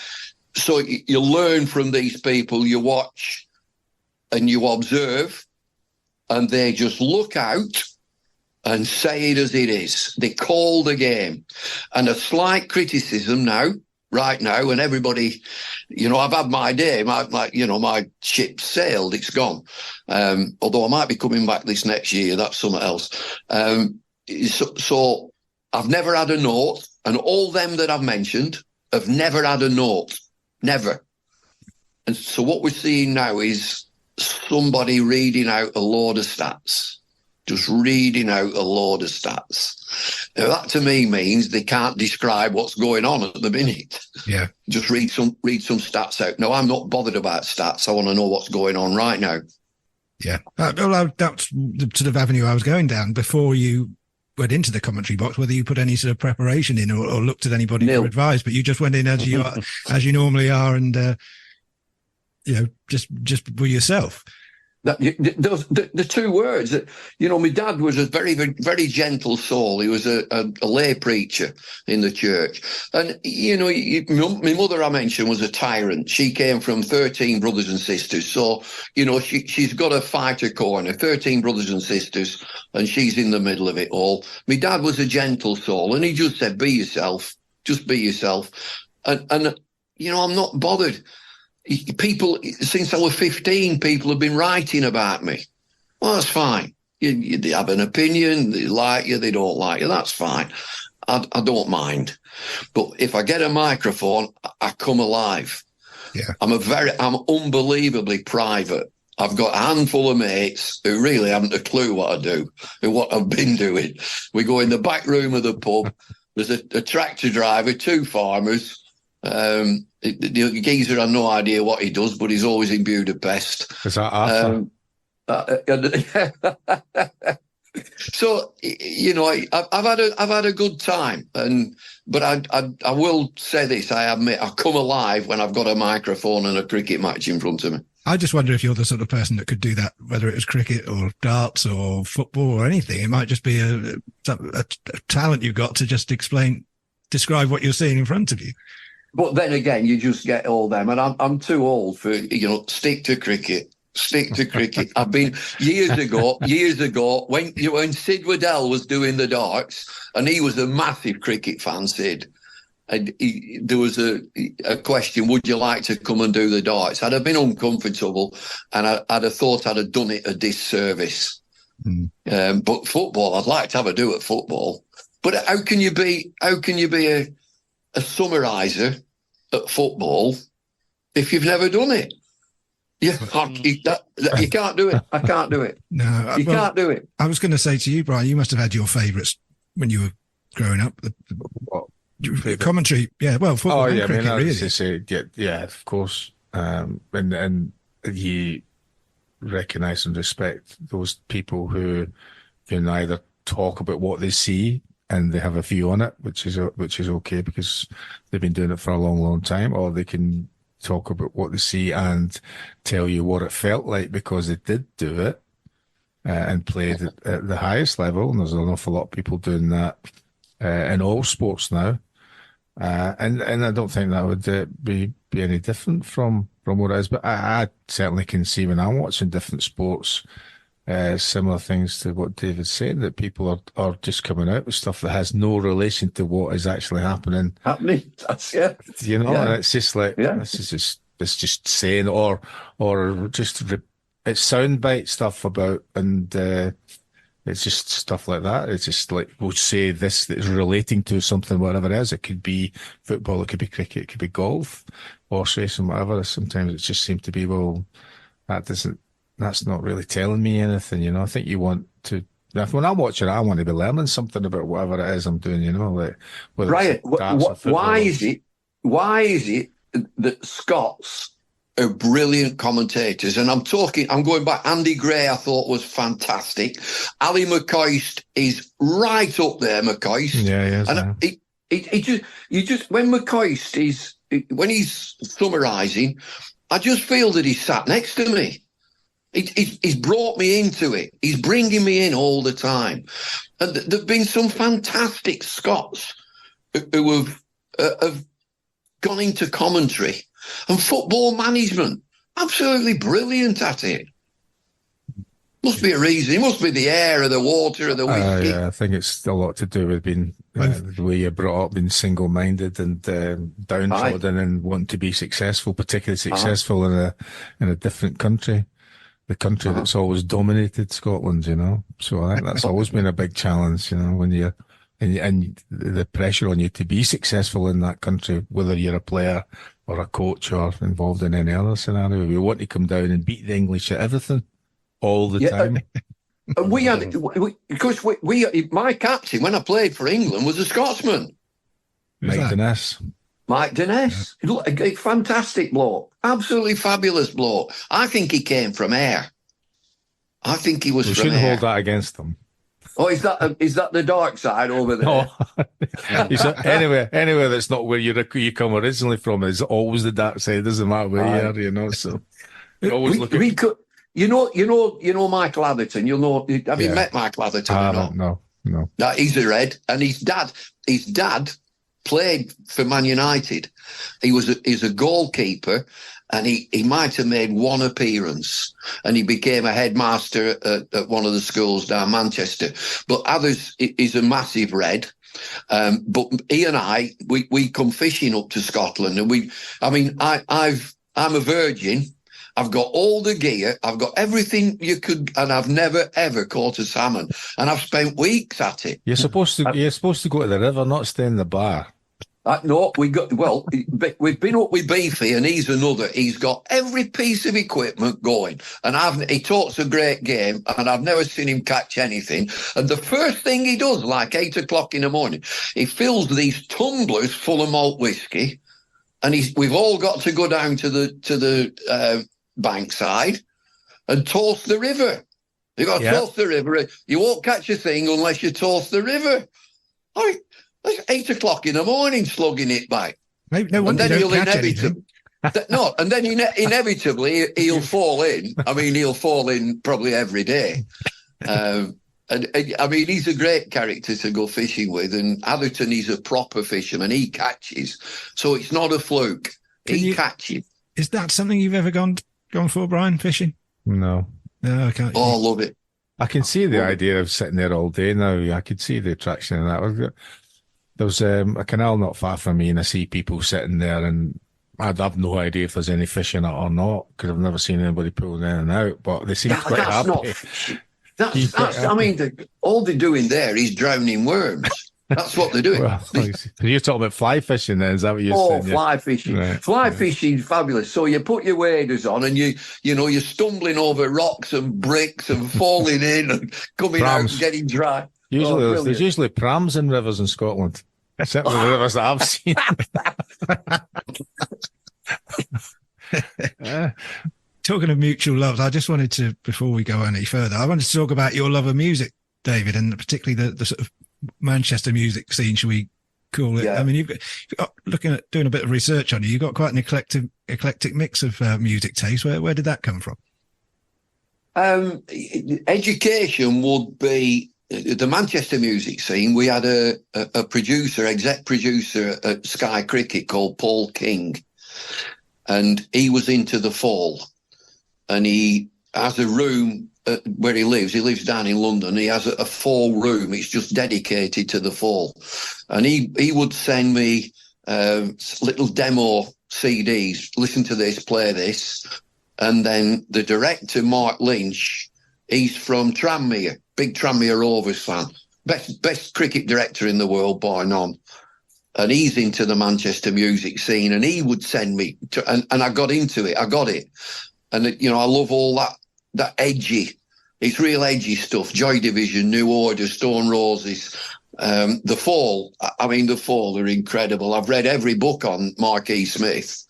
So you learn from these people, you watch and you observe, and they just look out and say it as it is. They call the game. And a slight criticism right now, and everybody, I've had my day, my ship sailed, it's gone. Although I might be coming back this next year, that's something else. So I've never had a note, and all them that I've mentioned have never had a note. Never. And so what we're seeing now is somebody reading out a load of stats. Just reading out a load of stats. Now, that to me means they can't describe what's going on at the minute. Yeah. Just read some stats out. No, I'm not bothered about stats. I want to know what's going on right now. Yeah. Well, that's the sort of avenue I was going down before you went into the commentary box, whether you put any sort of preparation in or looked at anybody for advice, but you just went in as you normally are, and just be yourself. The two words that, my dad was a very, very, very gentle soul. He was a lay preacher in the church. And, my mother, I mentioned, was a tyrant. She came from 13 brothers and sisters. So, she's got a fighter corner, 13 brothers and sisters, and she's in the middle of it all. My dad was a gentle soul, and he just said, be yourself, just be yourself. And I'm not bothered. People, since I was 15, people have been writing about me. Well, that's fine. They have an opinion, they like you, they don't like you, that's fine. I don't mind. But if I get a microphone, I come alive. Yeah. I'm unbelievably private. I've got a handful of mates who really haven't a clue what I do and what I've been doing. We go in the back room of the pub. There's a tractor driver, 2 farmers. The geezer had no idea what he does, but he's always in Budapest. Is that Arthur? So I've had a good time, but I will say this: I admit I come alive when I've got a microphone and a cricket match in front of me. I just wonder if you're the sort of person that could do that, whether it was cricket or darts or football or anything. It might just be a talent you've got to just describe what you're seeing in front of you. But then again, you just get all them, and I'm too old for stick to cricket. Stick to cricket. I've been years ago when Sid Waddell was doing the darts, and he was a massive cricket fan, Sid. And there was a question: would you like to come and do the darts? I'd have been uncomfortable, and I'd have thought I'd have done it a disservice. But football, I'd like to have a do at football. But how can you be a summariser at football if you've never done it? You can't do it. I can't do it. No, you can't do it. I was going to say to you, Brian, you must have had your favourites when you were growing up. Commentary, yeah. Well, football and cricket, I really. To say, yeah, of course. And you recognise and respect those people who can either talk about what they see and they have a view on it, which is okay because they've been doing it for a long, long time, or they can talk about what they see and tell you what it felt like because they did do it and played at the highest level. And there's an awful lot of people doing that in all sports now. And I don't think that would be any different from what it is. But I certainly can see when I'm watching different sports, similar things to what David's saying, that people are just coming out with stuff that has no relation to what is actually happening. That's, yeah. And it's just like, it's just saying, or just, it's soundbite stuff about, and it's just stuff like that. It's just like, we'll say this that is relating to something, whatever it is. It could be football, it could be cricket, it could be golf, horse racing, whatever. Sometimes it just seems to be, well, that's not really telling me anything, I think you want to, when I'm watching it, I want to be learning something about whatever it is I'm doing, like whether Right. Why is it that Scots are brilliant commentators? And I'm going back, Andy Gray I thought was fantastic. Ali McCoist is right up there, McCoist. Yeah, and when McCoist when he's summarising, I just feel that he's sat next to me. He's brought me into it. He's bringing me in all the time. And there've been some fantastic Scots who have gone into commentary and football management. Absolutely brilliant at it. Must be a reason. It must be the air or the water or the whiskey. Yeah, I think it's a lot to do with being the way you're brought up, being single-minded and downtrodden and wanting to be successful, particularly successful in a different country. The country that's always dominated Scotland, So I think that's always been a big challenge, when you're, and the pressure on you to be successful in that country, whether you're a player or a coach or involved in any other scenario. We want to come down and beat the English at everything all the time. We had, because my captain when I played for England was a Scotsman. Mike Dennis. Mike Dennis, a fantastic bloke, absolutely fabulous bloke. I think he came from Ayr. I think he was from Ayr. We shouldn't hold that against him. Oh, is that the dark side over there? No. Anywhere that's not where you come originally from is always the dark side. It doesn't matter where you are, you know. So you're always looking. We could, you know Michael Atherton. You'll know. Have you met Michael Atherton? I haven't. No. No, he's a Red, and his dad played for Man United. He's a goalkeeper, and he might have made one appearance, and he became a headmaster at one of the schools down Manchester. But others, he's a massive Red. But he and we come fishing up to Scotland, and I'm a virgin. I've got all the gear. I've got everything you could, and I've never ever caught a salmon. And I've spent weeks at it. You're supposed to go to the river, not stay in the bar. No, we've been up with Beefy, and he's got every piece of equipment going, and he talks a great game, and I've never seen him catch anything. And the first thing he does, like 8 o'clock in the morning, he fills these tumblers full of malt whiskey, and we've all got to go down to the bankside and toast the river. You got to toast the river. You won't catch a thing unless you toast the river. It's 8 o'clock in the morning, slugging it back. No wonder you don't catch anything. And then inevitably he'll fall in. I mean, he'll fall in probably every day. And I mean, he's a great character to go fishing with. And Atherton, he's a proper fisherman. He catches, so it's not a fluke. He catches. Is that something you've ever gone for, Brian? Fishing? No. No, I can't. Oh, I love it. I can see the idea of sitting there all day now. I could see the attraction in that. There was a canal not far from me, and I see people sitting there, and I'd have no idea if there's any fish in it or not, because I've never seen anybody pulling in and out, but they seem quite happy. I mean, all they're doing there is drowning worms. That's what they're doing. Well, you're talking about fly fishing then, is that what you're saying? Oh, fly fishing. Right. Fly fishing is fabulous. So you put your waders on, and you're stumbling over rocks and bricks and falling in and coming out and getting dry. There's usually prams in rivers in Scotland. Certainly the rivers that I've seen. Talking of mutual loves, I just wanted to, before we go any further, I wanted to talk about your love of music, David, and particularly the sort of Manchester music scene, shall we call it? Yeah. I mean, you've got, looking at doing a bit of research on you've got quite an eclectic mix of music taste. Where did that come from? Education would be the Manchester music scene. We had a exec producer at Sky Cricket called Paul King, and he was into the Fall, and he has a room where he lives down in London. He has a Fall room. It's just dedicated to the Fall, and he would send me little demo CDs. Listen to this, play this. And then the director, Mark Lynch, he's from Tranmere, big Tranmere Rovers fan, best cricket director in the world by none. And he's into the Manchester music scene, and he would send me and I got into it. I got it. And, I love all that edgy. It's real edgy stuff. Joy Division, New Order, Stone Roses, The Fall. The Fall are incredible. I've read every book on Mark E. Smith.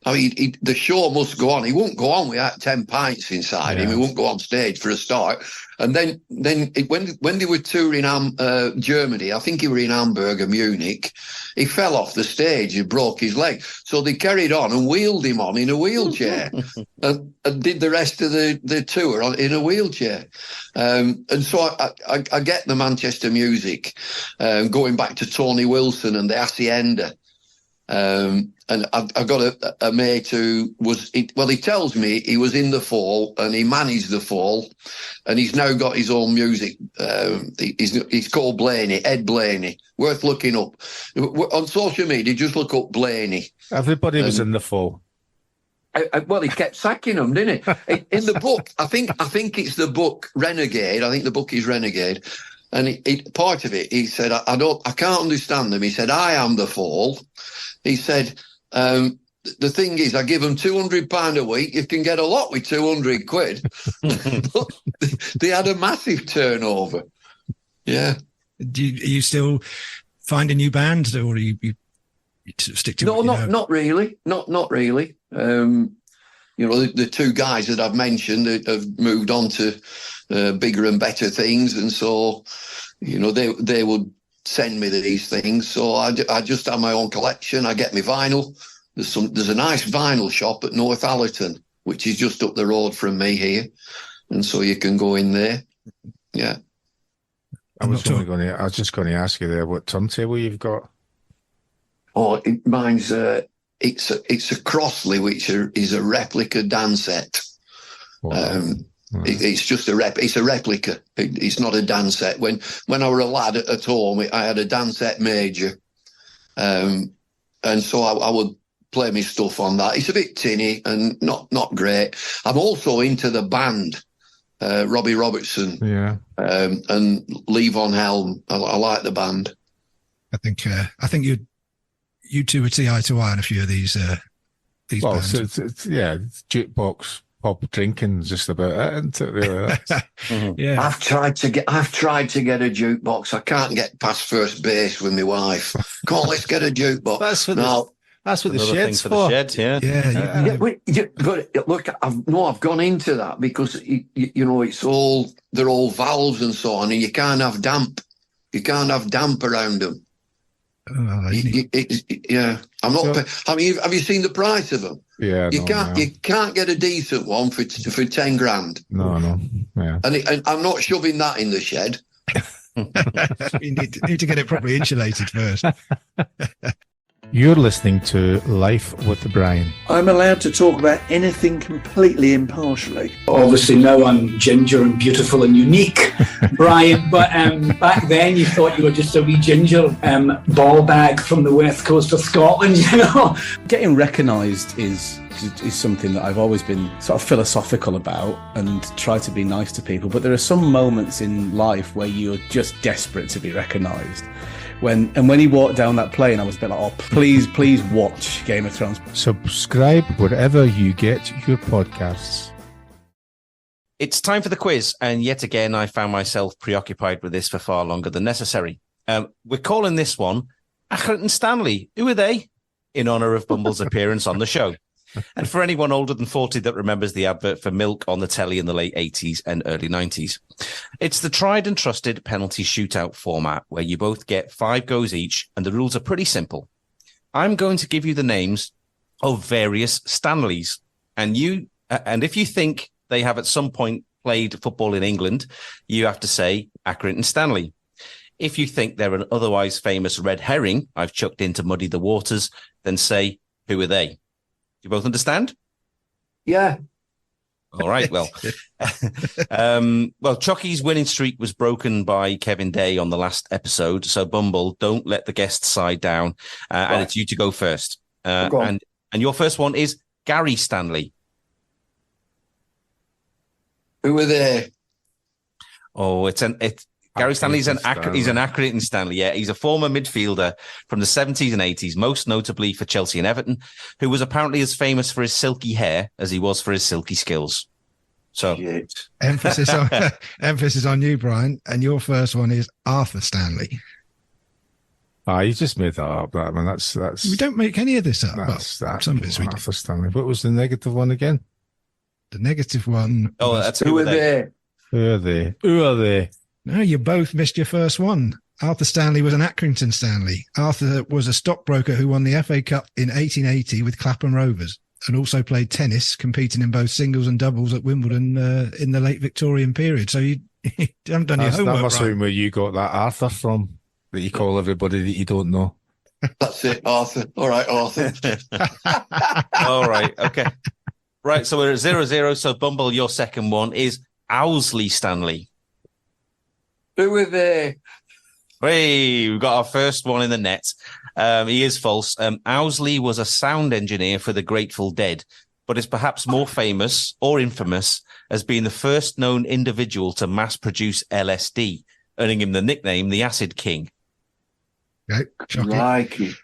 The show must go on. He won't go on without 10 pints inside him. He won't go on stage for a start. And then when they were touring Germany, I think he were in Hamburg or Munich, he fell off the stage and broke his leg. So they carried on and wheeled him on in a wheelchair and did the rest of the tour in a wheelchair. And so I get the Manchester music, going back to Tony Wilson and the Hacienda. And I got a mate who he tells me he was in the Fall and he managed the Fall, and he's now got his own music. He's called Blaney, Ed Blaney. Worth looking up. On social media, just look up Blaney. Everybody was in the Fall. Well, he kept sacking them, didn't he? In the book, I think it's the book Renegade. I think the book is Renegade. And part of it, he said, I can't understand them. He said, I am the Fall. He said, the thing is, I give them £200 a week. You can get a lot with 200 quid. But they had a massive turnover. Yeah. Are you still finding new bands, or you stick to not really. Not really. the two guys that I've mentioned that have moved on to bigger and better things, and so they would send me these things. So I just have my own collection. I get my vinyl. There's a nice vinyl shop at North Allerton, which is just up the road from me here, and so you can go in there. Yeah. I was just going to ask you there what turntable you've got. Oh, mine's it's a Crossley, which is a replica Dansette. Wow. It's just it's a replica. It's not a Dansette. When I were a lad at home, I had a Dansette Major, and so I would play my stuff on that. It's a bit tinny and not great. I'm also into the band, Robbie Robertson, and Lee Von Helm. I like the band. I think you two would see eye to eye on a few of these bands. So it's jukebox pop drinking just about it, isn't it? Really? Yeah. I've tried to get a jukebox. I can't get past first base with my wife. Come on, let's get a jukebox. That's what the shed's for. For. The shed, But look, I've gone into that because they're all valves and so on, and you can't have damp. You can't have damp around them. I'm not. Have you seen the price of them? Yeah, you can't get a decent one for 10 grand. No, yeah. And I'm not shoving that in the shed. You need to get it properly insulated first. You're listening to Life with Brian. I'm allowed to talk about anything completely impartially. Obviously now I'm ginger and beautiful and unique, Brian, but back then you thought you were just a wee ginger ball bag from the west coast of Scotland, Getting recognised is something that I've always been sort of philosophical about and try to be nice to people, but there are some moments in life where you're just desperate to be recognised. When he walked down that plane, I was a bit like, oh, please watch Game of Thrones. Subscribe wherever you get your podcasts. It's time for the quiz, and yet again, I found myself preoccupied with this for far longer than necessary. We're calling this one Accrington Stanley. Who are they? In honour of Bumble's appearance on the show. And for anyone older than 40 that remembers the advert for milk on the telly in the late 80s and early 90s. It's the tried and trusted penalty shootout format where you both get 5 goes each, and the rules are pretty simple. I'm going to give you the names of various Stanleys, and if you think they have at some point played football in England, you have to say Accrington Stanley. If you think they're an otherwise famous red herring I've chucked in to muddy the waters, then say, who are they? Do you both understand? Yeah. All right. Well, Choccy's winning streak was broken by Kevin Day on the last episode. So Bumble, don't let the guest side down. Right. And it's you to go first. And your first one is Gary Stanley. Who are they? Oh, Gary Stanley's he's an Accrington Stanley. Yeah, he's a former midfielder from the 70s and 80s, most notably for Chelsea and Everton, who was apparently as famous for his silky hair as he was for his silky skills. So emphasis on you, Brian. And your first one is Arthur Stanley. You just made that up. That man, that's. We don't make any of this up. Some bits we do. Arthur Stanley. What was the negative one again? The negative one. Oh, that's who are they? Who are they? No, you both missed your first one. Arthur Stanley was an Accrington Stanley. Arthur was a stockbroker who won the FA Cup in 1880 with Clapham Rovers and also played tennis, competing in both singles and doubles at Wimbledon in the late Victorian period. So you haven't done your homework. That must have been where you got that Arthur from, that you call everybody that you don't know. That's it, Arthur. All right, Arthur. All right, okay. Right, so we're at 0-0. So Bumble, your second one is Owsley Stanley. Who are they? Hey, we've got our first one in the net. He is false. Owsley was a sound engineer for the Grateful Dead, but is perhaps more famous or infamous as being the first known individual to mass produce LSD, earning him the nickname the Acid King. Okay, Choccy.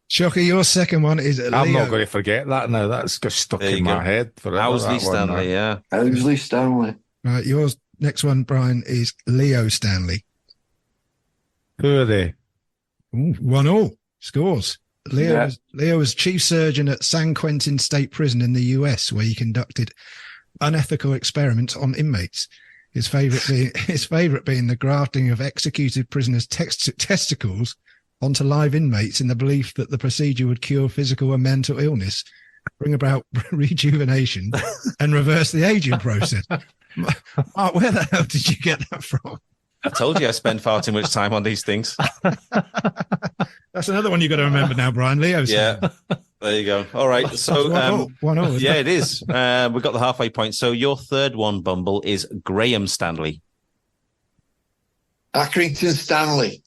Choccy, your second one is Leo. I'm not going to forget that now. That's got stuck in my head forever. Owsley Stanley, yeah. Owsley Stanley. Right, yours. Next one, Brian, is Leo Stanley. Who are they? Ooh, 1-1. Scores. Leo was chief surgeon at San Quentin State Prison in the US, where he conducted unethical experiments on inmates. His favourite being the grafting of executed prisoners' testicles onto live inmates in the belief that the procedure would cure physical and mental illness, bring about rejuvenation, and reverse the aging process. Mark, where the hell did you get that from? I told you I spend far too much time on these things. That's another one you got to remember now, Brian. Leo's. Yeah, there you go. All right. So, one all, yeah, it is. We've got the halfway point. So your third one, Bumble, is Graham Stanley. Accrington Stanley.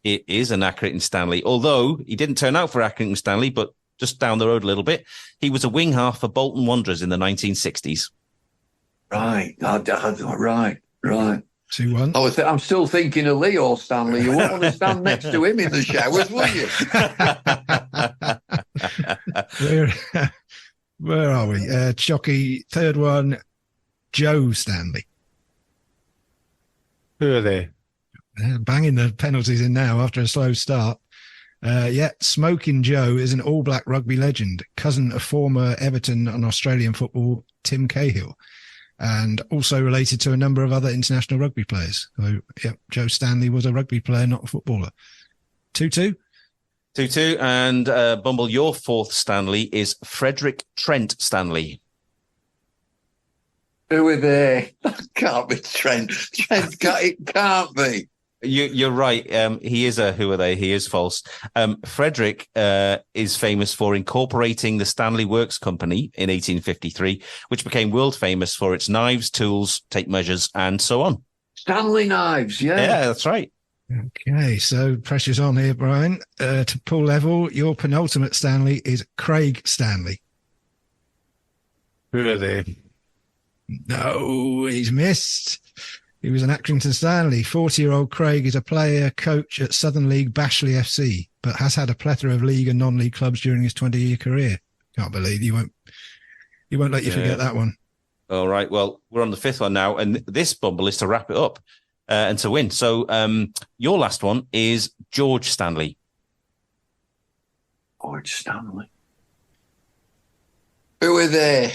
It is an Accrington Stanley, although he didn't turn out for Accrington Stanley, but just down the road a little bit. He was a wing half for Bolton Wanderers in the 1960s. Right. Right. 2-1. I'm still thinking of Leo Stanley. You won't want to stand next to him in the showers, will you? Where are we? Choccy, third one, Joe Stanley. Who are they? Banging the penalties in now after a slow start. Smoking Joe is an All Black rugby legend, cousin of former Everton and Australian football Tim Cahill, and also related to a number of other international rugby players. So, Joe Stanley was a rugby player, not a footballer. 2-2. 2-2. And Bumble, your fourth Stanley is Frederick Trent Stanley. Who are they? That can't be Trent. It can't be. You're right. He is a who are they? He is false. Frederick is famous for incorporating the Stanley Works Company in 1853, which became world famous for its knives, tools, tape measures, and so on. Stanley Knives, yeah. Yeah, that's right. Okay, so pressure's on here, Brian. To pull level, your penultimate Stanley is Craig Stanley. Who are they? No, he's missed. He was an Accrington Stanley. 40-year-old Craig is a player coach at Southern League Bashley FC, but has had a plethora of league and non-league clubs during his 20-year career. Can't believe you won't let you forget that one. All right. Well, we're on the fifth one now, and this Bumble is to wrap it up and to win. So your last one is George Stanley. George Stanley. Who are they?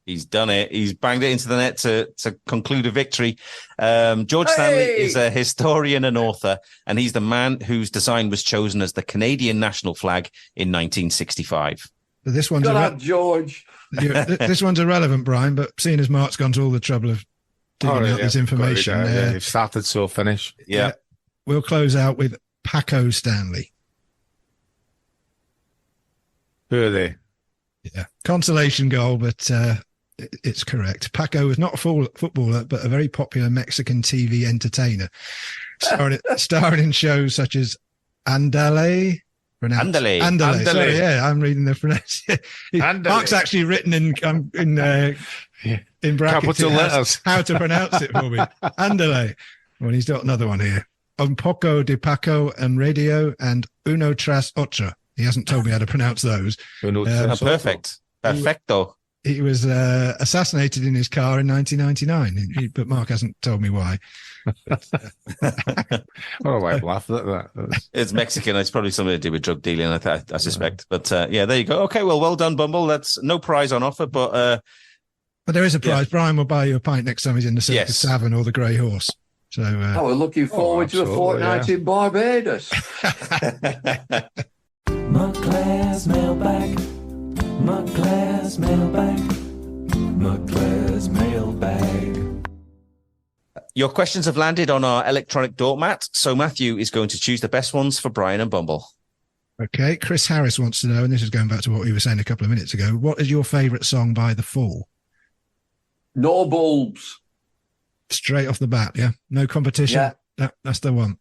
He's done it. He's banged it into the net to conclude a victory. George Stanley is a historian and author, and he's the man whose design was chosen as the Canadian national flag in 1965. This one's George. This one's irrelevant, Brian, but seeing as Mark's gone to all the trouble of digging out this information. You've started, so finish. Yeah. We'll close out with Paco Stanley. Who are they? Yeah. Consolation goal, but it's correct. Paco was not a footballer, but a very popular Mexican TV entertainer, starring in shows such as Andale. Andale. Sorry, yeah, I'm reading the pronunciation. Mark's actually written in brackets capital letters how to pronounce it for me. Andale. Well, he's got another one here. Un poco de Paco and radio and uno tras otro. He hasn't told me how to pronounce those. Perfect. Perfecto. He was assassinated in his car in 1999, but Mark hasn't told me why. Oh, I'm laughing at that. It's Mexican. It's probably something to do with drug dealing, I suspect. But yeah, there you go. Okay, well done, Bumble. That's no prize on offer, but there is a prize. Yeah. Brian will buy you a pint next time he's in the Circus Tavern or the Grey Horse. So we're looking forward to a fortnight in Barbados. Montclair's mailbag. Montclair's mailbag. Montclair's mailbag. Your questions have landed on our electronic doormat, so Matthew is going to choose the best ones for Brian and Bumble. Okay, Chris Harris wants to know, and this is going back to what we were saying a couple of minutes ago, what is your favourite song by The Fall? No Bulbs. Straight off the bat, yeah? No competition? Yeah. That's the one.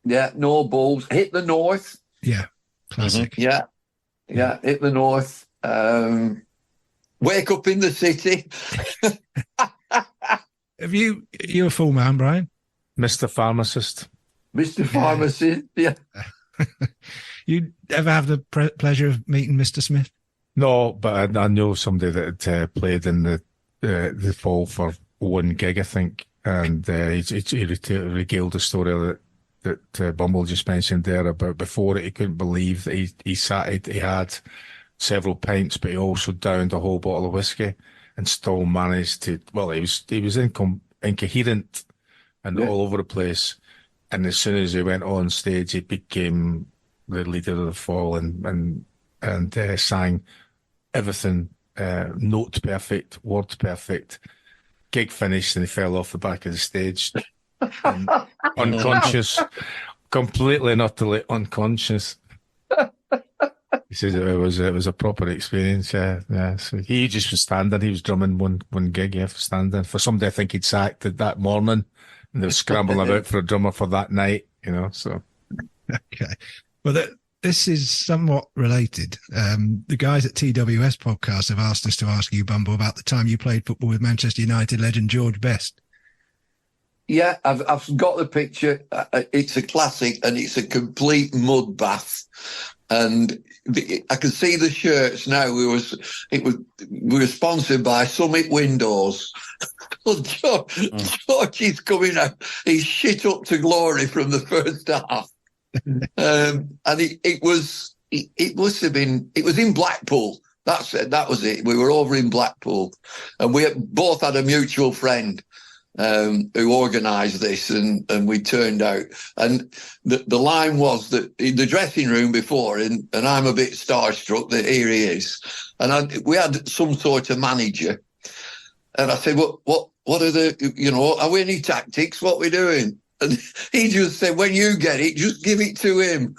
Yeah, No Bulbs. Hit the North. Yeah, classic. Mm-hmm. Yeah, Hit the North. Wake Up in the City. You're a full man, Brian? Mr. Pharmacist. Mr. Pharmacist, yeah. You ever have the pleasure of meeting Mr. Smith? No, but I know somebody that played in the Fall for one gig, I think, and he regaled the story Bumble just mentioned there about before it, he couldn't believe that he had several pints, but he also downed a whole bottle of whiskey and still managed to. Well, he was incoherent and all over the place. And as soon as he went on stage, he became the leader of the Fall and sang everything, note perfect, word perfect. Gig finished and he fell off the back of the stage, unconscious, completely and utterly unconscious. He says it was a proper experience. Yeah. So he just was standing. He was drumming one gig. Yeah, for standing for somebody I think he'd sacked that morning, and they were scrambling about for a drummer for that night. So okay. Well, this is somewhat related. The guys at TWS podcast have asked us to ask you, Bumble, about the time you played football with Manchester United legend George Best. Yeah, I've got the picture. It's a classic, and it's a complete mud bath. And I can see the shirts now. We were sponsored by Summit Windows. George is coming out. He's shit up to glory from the first half. And it must have been. It was in Blackpool. That's it. That was it. We were over in Blackpool, and we both had a mutual friend who organised this, and we turned out. And the line was that in the dressing room before, and I'm a bit starstruck that here he is. And we had some sort of manager, and I said, "What are are we any tactics? What are we doing?" And he just said, "When you get it, just give it to him."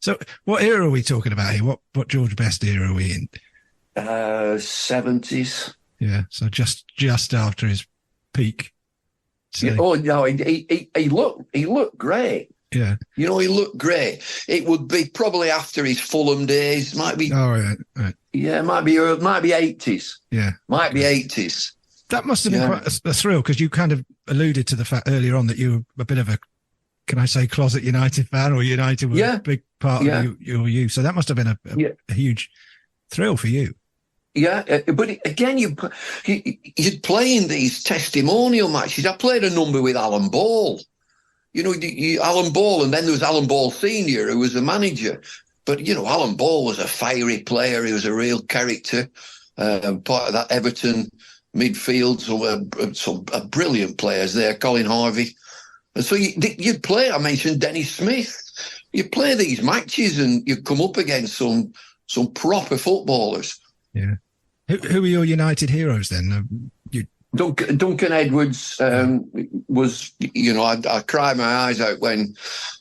So what era are we talking about here? What George Best era are we in? 70s. Yeah, so just after his peak. So, Oh no, he looked great. Yeah, he looked great. It would be probably after his Fulham days. Might be. Oh right. Yeah, might be 80s. Yeah, might be 80s. That must have been quite a thrill, because you kind of alluded to the fact earlier on that you were a bit of a, can I say, closet United fan, or United was a big part of your youth. So that must have been a huge thrill for you. Yeah, but again, you'd play in these testimonial matches. I played a number with Alan Ball. Alan Ball, and then there was Alan Ball Senior, who was the manager. But, Alan Ball was a fiery player. He was a real character, part of that Everton midfield. Some brilliant players there, Colin Harvey. And so you'd play, I mentioned Dennis Smith. You'd play these matches and you'd come up against some proper footballers. Yeah. Who are your United heroes then? Duncan Edwards was, I cried my eyes out when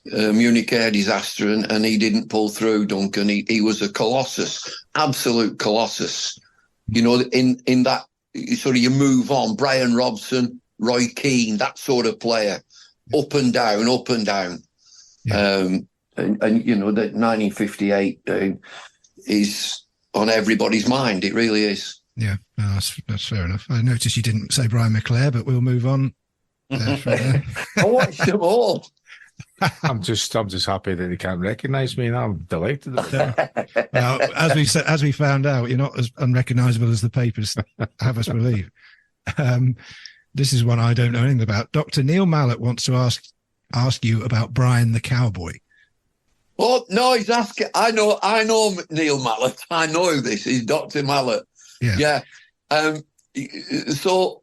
Munich air disaster and he didn't pull through, Duncan. He was a colossus, absolute colossus. In that sort of you move on. Brian Robson, Roy Keane, that sort of player, up and down. Yeah. And that 1958 is on everybody's mind. It really is. Yeah, no, that's fair enough. I noticed you didn't say Brian McClare, but we'll move on. I watched them all. I'm just happy that they can't recognise me, and I'm delighted. Now, as we found out, you're not as unrecognisable as the papers have us believe. This is one I don't know anything about. Dr. Neil Mallett wants to ask you about Brian the Cowboy. Oh no, he's asking. I know Neil Mallett. I know this. He's Dr. Mallett. Yeah. So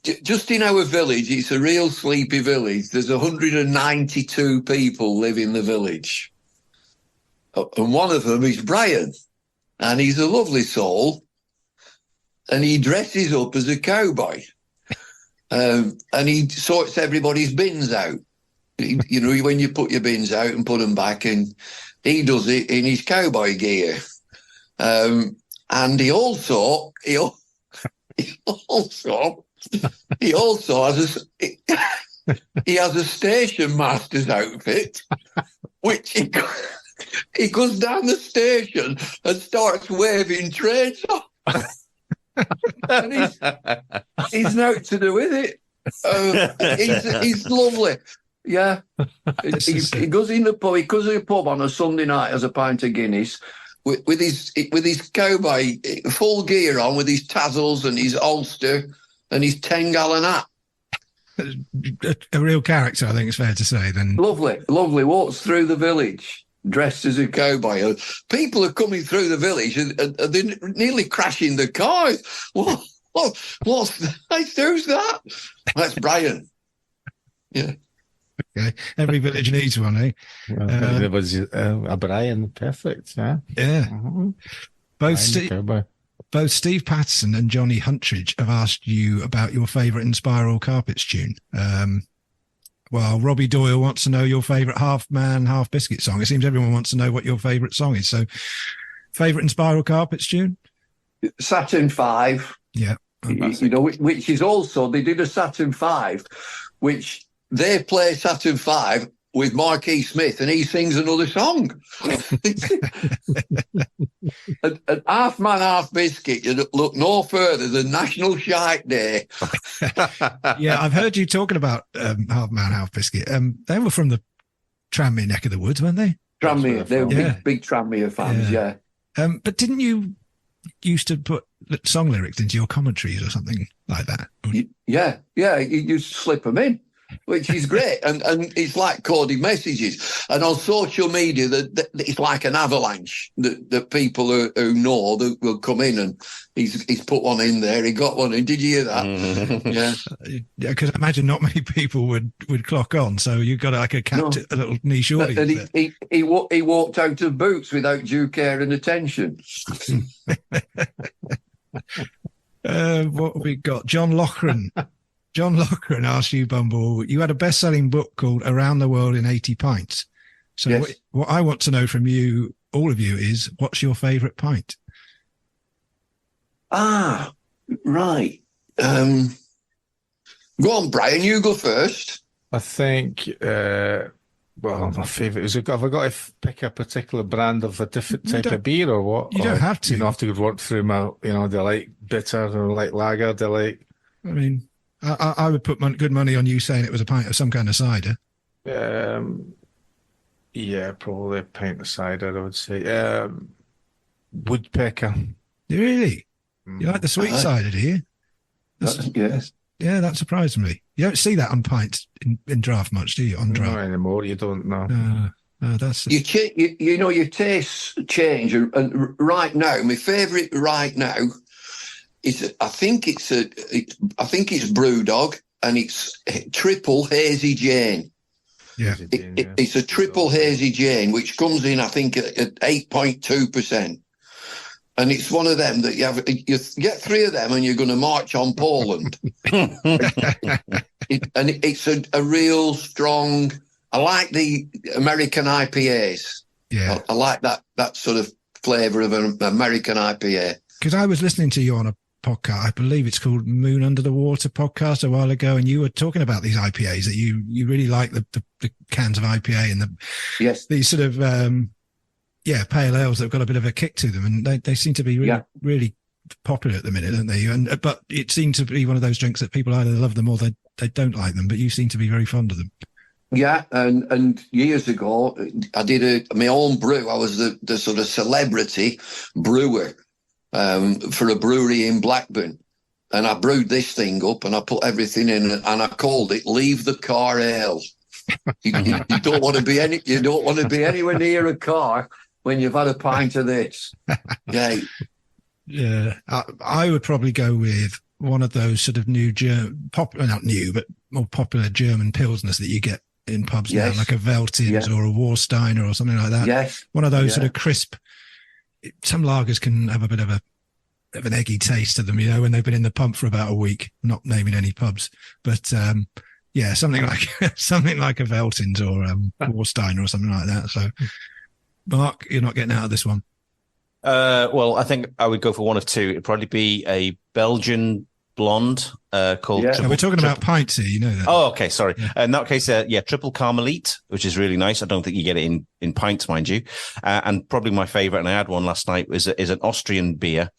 just in our village, it's a real sleepy village. There's 192 people live in the village. And one of them is Brian. And he's a lovely soul. And he dresses up as a cowboy. And he sorts everybody's bins out. When you put your bins out and put them back, and he does it in his cowboy gear. And he also has a station master's outfit, which he goes down the station and starts waving trades off. And he's nothing to do with it. He's lovely. Yeah, he goes in the pub. He goes to the pub on a Sunday night, has a pint of Guinness with his cowboy full gear on, with his tassels and his ulster and his 10-gallon hat. A real character, I think it's fair to say. Then lovely, walks through the village dressed as a cowboy. People are coming through the village and they're nearly crashing the cars. What's who's that? That's Brian. Yeah. Okay. Every village needs one, eh? Well, there was a Brian, perfect. Yeah. Yeah. Both Brian, Steve Patterson and Johnny Huntridge have asked you about your favourite Inspiral Carpets tune. Well, Robbie Doyle wants to know your favourite Half Man, Half Biscuit song. It seems everyone wants to know what your favourite song is. So, favourite Inspiral Carpets tune? Saturn V. Yeah. You know, which is also, they did a Saturn V, which they play Saturn V with Marquis Smith, and he sings another song. and Half Man, Half Biscuit, you look no further than National Shite Day. Yeah, I've heard you talking about Half Man, Half Biscuit. They were from the Tranmere neck of the woods, weren't they? Tranmere, they were big Tranmere fans, yeah. But didn't you used to put song lyrics into your commentaries or something like that? Yeah, you just slip them in, which is great. and it's like coded messages. And on social media, that it's like an avalanche that people who know that will come in, and he's put one in there. He got one in. Did you hear that? Yeah, because I imagine not many people would clock on. So you've got like a little niche audience. And he walked out of Boots without due care and attention. What have we got? John Loughran. John Loughran asked you, Bumble, you had a best-selling book called Around the World in 80 Pints. So yes. What I want to know from you, all of you, is what's your favourite pint? Ah, right. Go on, Brian, you go first. I think, my favourite is, have I got to pick a particular brand of a different type of beer or what? You don't have to. You don't have to work through my, do I like bitter or like lager? Do I like... I mean, I would put good money on you saying it was a pint of some kind of cider. Yeah, probably a pint of cider, I would say. Woodpecker. Really? You like the sweet cider, do you? Yes. Yeah, that surprised me. You don't see that on pints in draft much, do you? On draft? Not anymore, you don't know. That's your tastes change, and right now, my favourite right now is I think it's Brewdog, and it's triple hazy Jane. Yeah, it's a triple hazy Jane, which comes in I think at 8.2%. And it's one of them that you get three of them and you're going to march on Poland. It's a real strong. I like the American IPAs. Yeah, I like that sort of flavour of an American IPA. Because I was listening to you on a podcast, I believe it's called Moon Under the Water podcast a while ago, and you were talking about these IPAs that you really like the cans of IPA and these sort of pale ales that have got a bit of a kick to them, and they seem to be really popular at the minute, don't they? But it seemed to be one of those drinks that people either love them or they don't like them, but you seem to be very fond of them. Yeah, and years ago I did my own brew. I was the sort of celebrity brewer for a brewery in Blackburn, and I brewed this thing up and I put everything in, and I called it "Leave the Car Ale." You don't want to be anywhere near a car when you've had a pint of this. Yeah. I would probably go with one of those sort of not new, but more popular German pilsners that you get in pubs now, like a Veltins or a Warsteiner or something like that. Yes. One of those sort of crisp. Some lagers can have a bit of an eggy taste to them, when they've been in the pump for about a week. Not naming any pubs, but something like a Veltins or Warsteiner or something like that. So, Mark, you're not getting out of this one. Well, I think I would go for one of two. It'd probably be a Belgian blonde called. Yeah, we're talking about pints here, you know that. Oh, okay, sorry. In that case, triple Carmelite, which is really nice. I don't think you get it in pints, mind you. And probably my favourite, and I had one last night, is an Austrian beer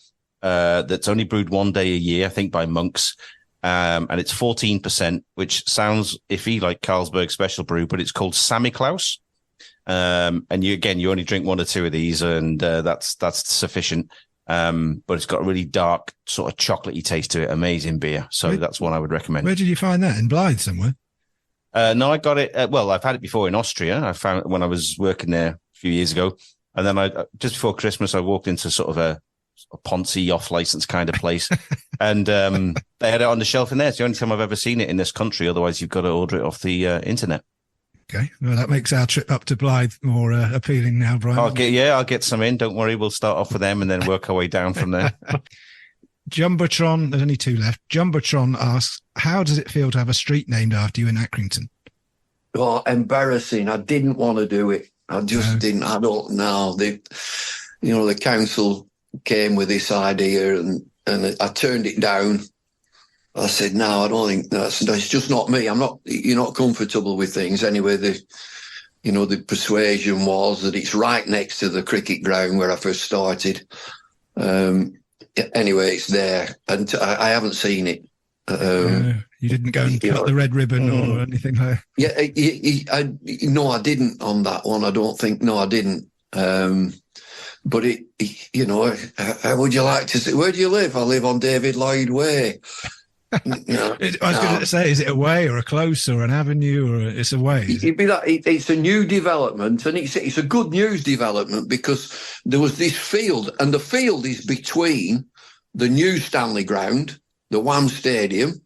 that's only brewed one day a year, I think, by monks. And it's 14%, which sounds iffy, like Carlsberg Special Brew, but it's called Sammy Klaus. And you only drink one or two of these, and that's sufficient. But it's got a really dark, sort of chocolatey taste to it. Amazing beer. So that's one I would recommend. Where did you find that? In Blythe somewhere? No, I got it. Well, I've had it before in Austria. I found it when I was working there a few years ago. And then just before Christmas, I walked into sort of a Ponzi off-license kind of place. And they had it on the shelf in there. It's the only time I've ever seen it in this country. Otherwise, you've got to order it off the internet. Okay. Well, that makes our trip up to Blythe more appealing now, Brian. I'll get some in. Don't worry. We'll start off with them and then work our way down from there. Jumbotron, there's only two left. Jumbotron asks, how does it feel to have a street named after you in Accrington? Oh, embarrassing. I didn't want to do it. I just didn't. I don't know. The council came with this idea and I turned it down. I said, no, I don't think that's just not me. You're not comfortable with things. Anyway, the persuasion was that it's right next to the cricket ground where I first started. Anyway, it's there and I haven't seen it. You didn't go and cut the red ribbon or anything like that? Yeah, no, I didn't on that one. I don't think. No, I didn't. But how would you like to see? Where do you live? I live on David Lloyd Way. I was going to say, is it a way or a close or an avenue or it's a way? It's a new development, and it's a good news development because there was this field, and the field is between the new Stanley ground, the Wham Stadium,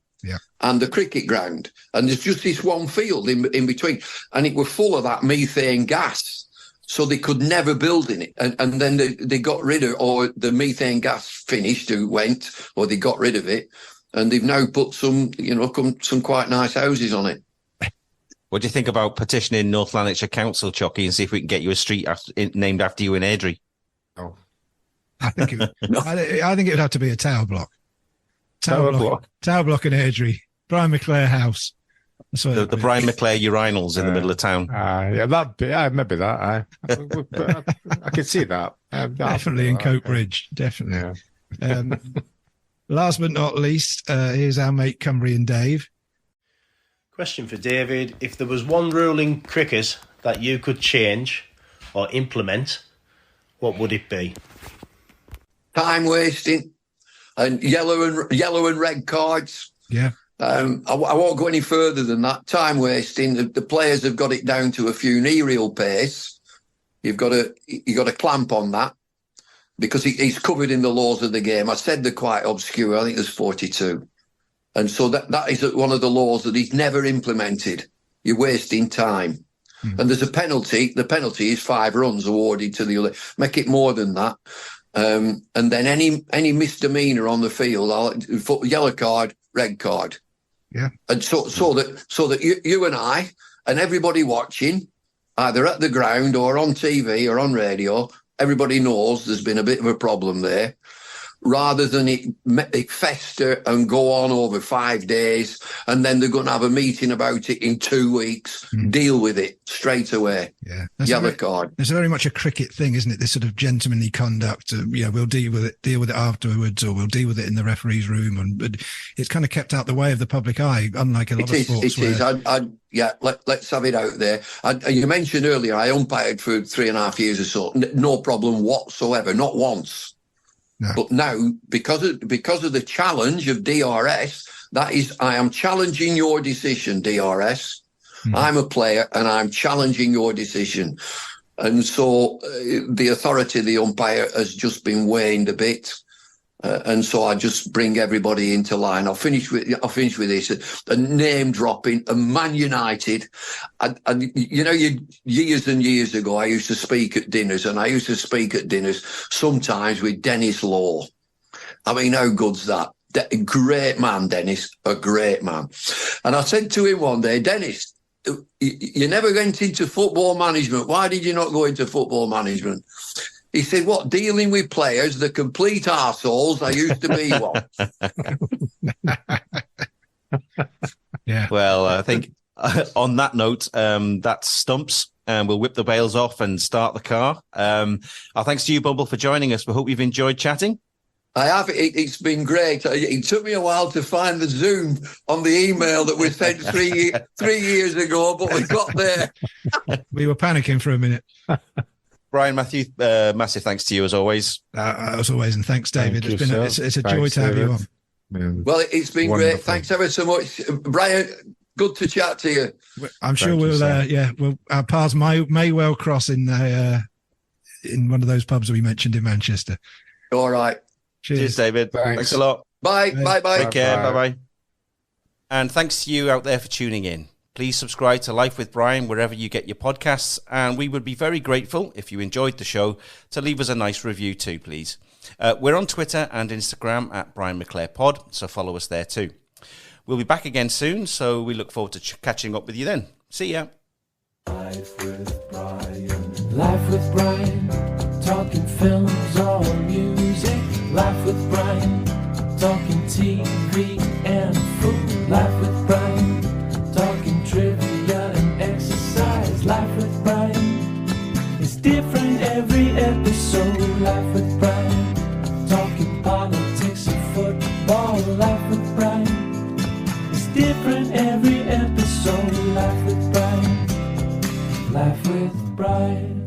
and the cricket ground, and there's just this one field in between, and it was full of that methane gas. So they could never build in it. And then they got rid of, or the methane gas finished, or they got rid of it. And they've now put some quite nice houses on it. What do you think about petitioning North Lanarkshire Council, Choccy, and see if we can get you a street named after you in Airdrie? Oh, I think it would have to be a tower block. Tower block in Airdrie. Brian McClare House. The Brian McClare urinals in the middle of town. Maybe that. I could see that. Definitely in Coatbridge. Definitely. Yeah. Last but not least, here's our mate Cumbrian Dave. Question for David. If there was one rule in cricket that you could change or implement, what would it be? Time wasting and yellow and red cards. Yeah. I won't go any further than that. Time wasting. The players have got it down to a funereal pace. You've got to clamp on that because he's covered in the laws of the game. I said they're quite obscure. I think there's 42, and so that is one of the laws that he's never implemented. You're wasting time, and there's a penalty. The penalty is 5 runs awarded to the other. Make it more than that, and then any misdemeanor on the field, yellow card, red card. Yeah, and so that you and I and everybody watching, either at the ground or on TV or on radio, everybody knows there's been a bit of a problem there. Rather than it fester and go on over 5 days, and then they're going to have a meeting about it in 2 weeks. Deal with it straight away. Yeah, yellow card. It's very much a cricket thing, isn't it? This sort of gentlemanly conduct. We'll deal with it afterwards, or we'll deal with it in the referee's room. But it's kind of kept out the way of the public eye, unlike a lot of sports. It is. Let's have it out there. You mentioned earlier I umpired for 3.5 years or so. No problem whatsoever, not once. No. But now, because of the challenge of DRS, that is, I am challenging your decision, DRS. I'm a player and I'm challenging your decision. And so the authority of the umpire has just been waned a bit. And so I just bring everybody into line. I'll finish with this. A name dropping, a Man United. And years and years ago, I used to speak at dinners, and I used to speak at dinners sometimes with Dennis Law. I mean, how good's that? Great man, Dennis, a great man. And I said to him one day, Dennis, you never went into football management. Why did you not go into football management? He said, what, dealing with players, the complete arseholes? I used to be one. Yeah. Well, I think on that note, that's stumps. And we'll whip the bails off and start the car. Our thanks to you, Bumble, for joining us. We hope you've enjoyed chatting. I have. It's been great. It took me a while to find the Zoom on the email that we sent 3 years ago, but we got there. We were panicking for a minute. Brian, Matthew, massive thanks to you as always. As always, and thanks, David. Thank It's you, been sir. it's a joy Thanks, to have you David. on. Well, it's been Wonderful. great. Thanks ever so much, Brian. Good to chat to you. I'm sure Thank you, we'll sir. our paths may well cross in one of those pubs we mentioned in Manchester. All right. Cheers, David. Thanks a lot. Bye. Bye. Take care. Bye. And thanks to you out there for tuning in. Please subscribe to Life with Brian wherever you get your podcasts, and we would be very grateful if you enjoyed the show to leave us a nice review too, please. We're on Twitter and Instagram at Brian McClare Pod, so follow us there too. We'll be back again soon, so we look forward to catching up with you then. See ya. Life with Brian, talking films or music. Life with Brian, talking TV and food. Life with Brian, talking trivia and exercise. Life with Brian is different every episode. Life with Brian, talking politics and football. Life with Brian is different every episode. Life with Brian. Life with Brian.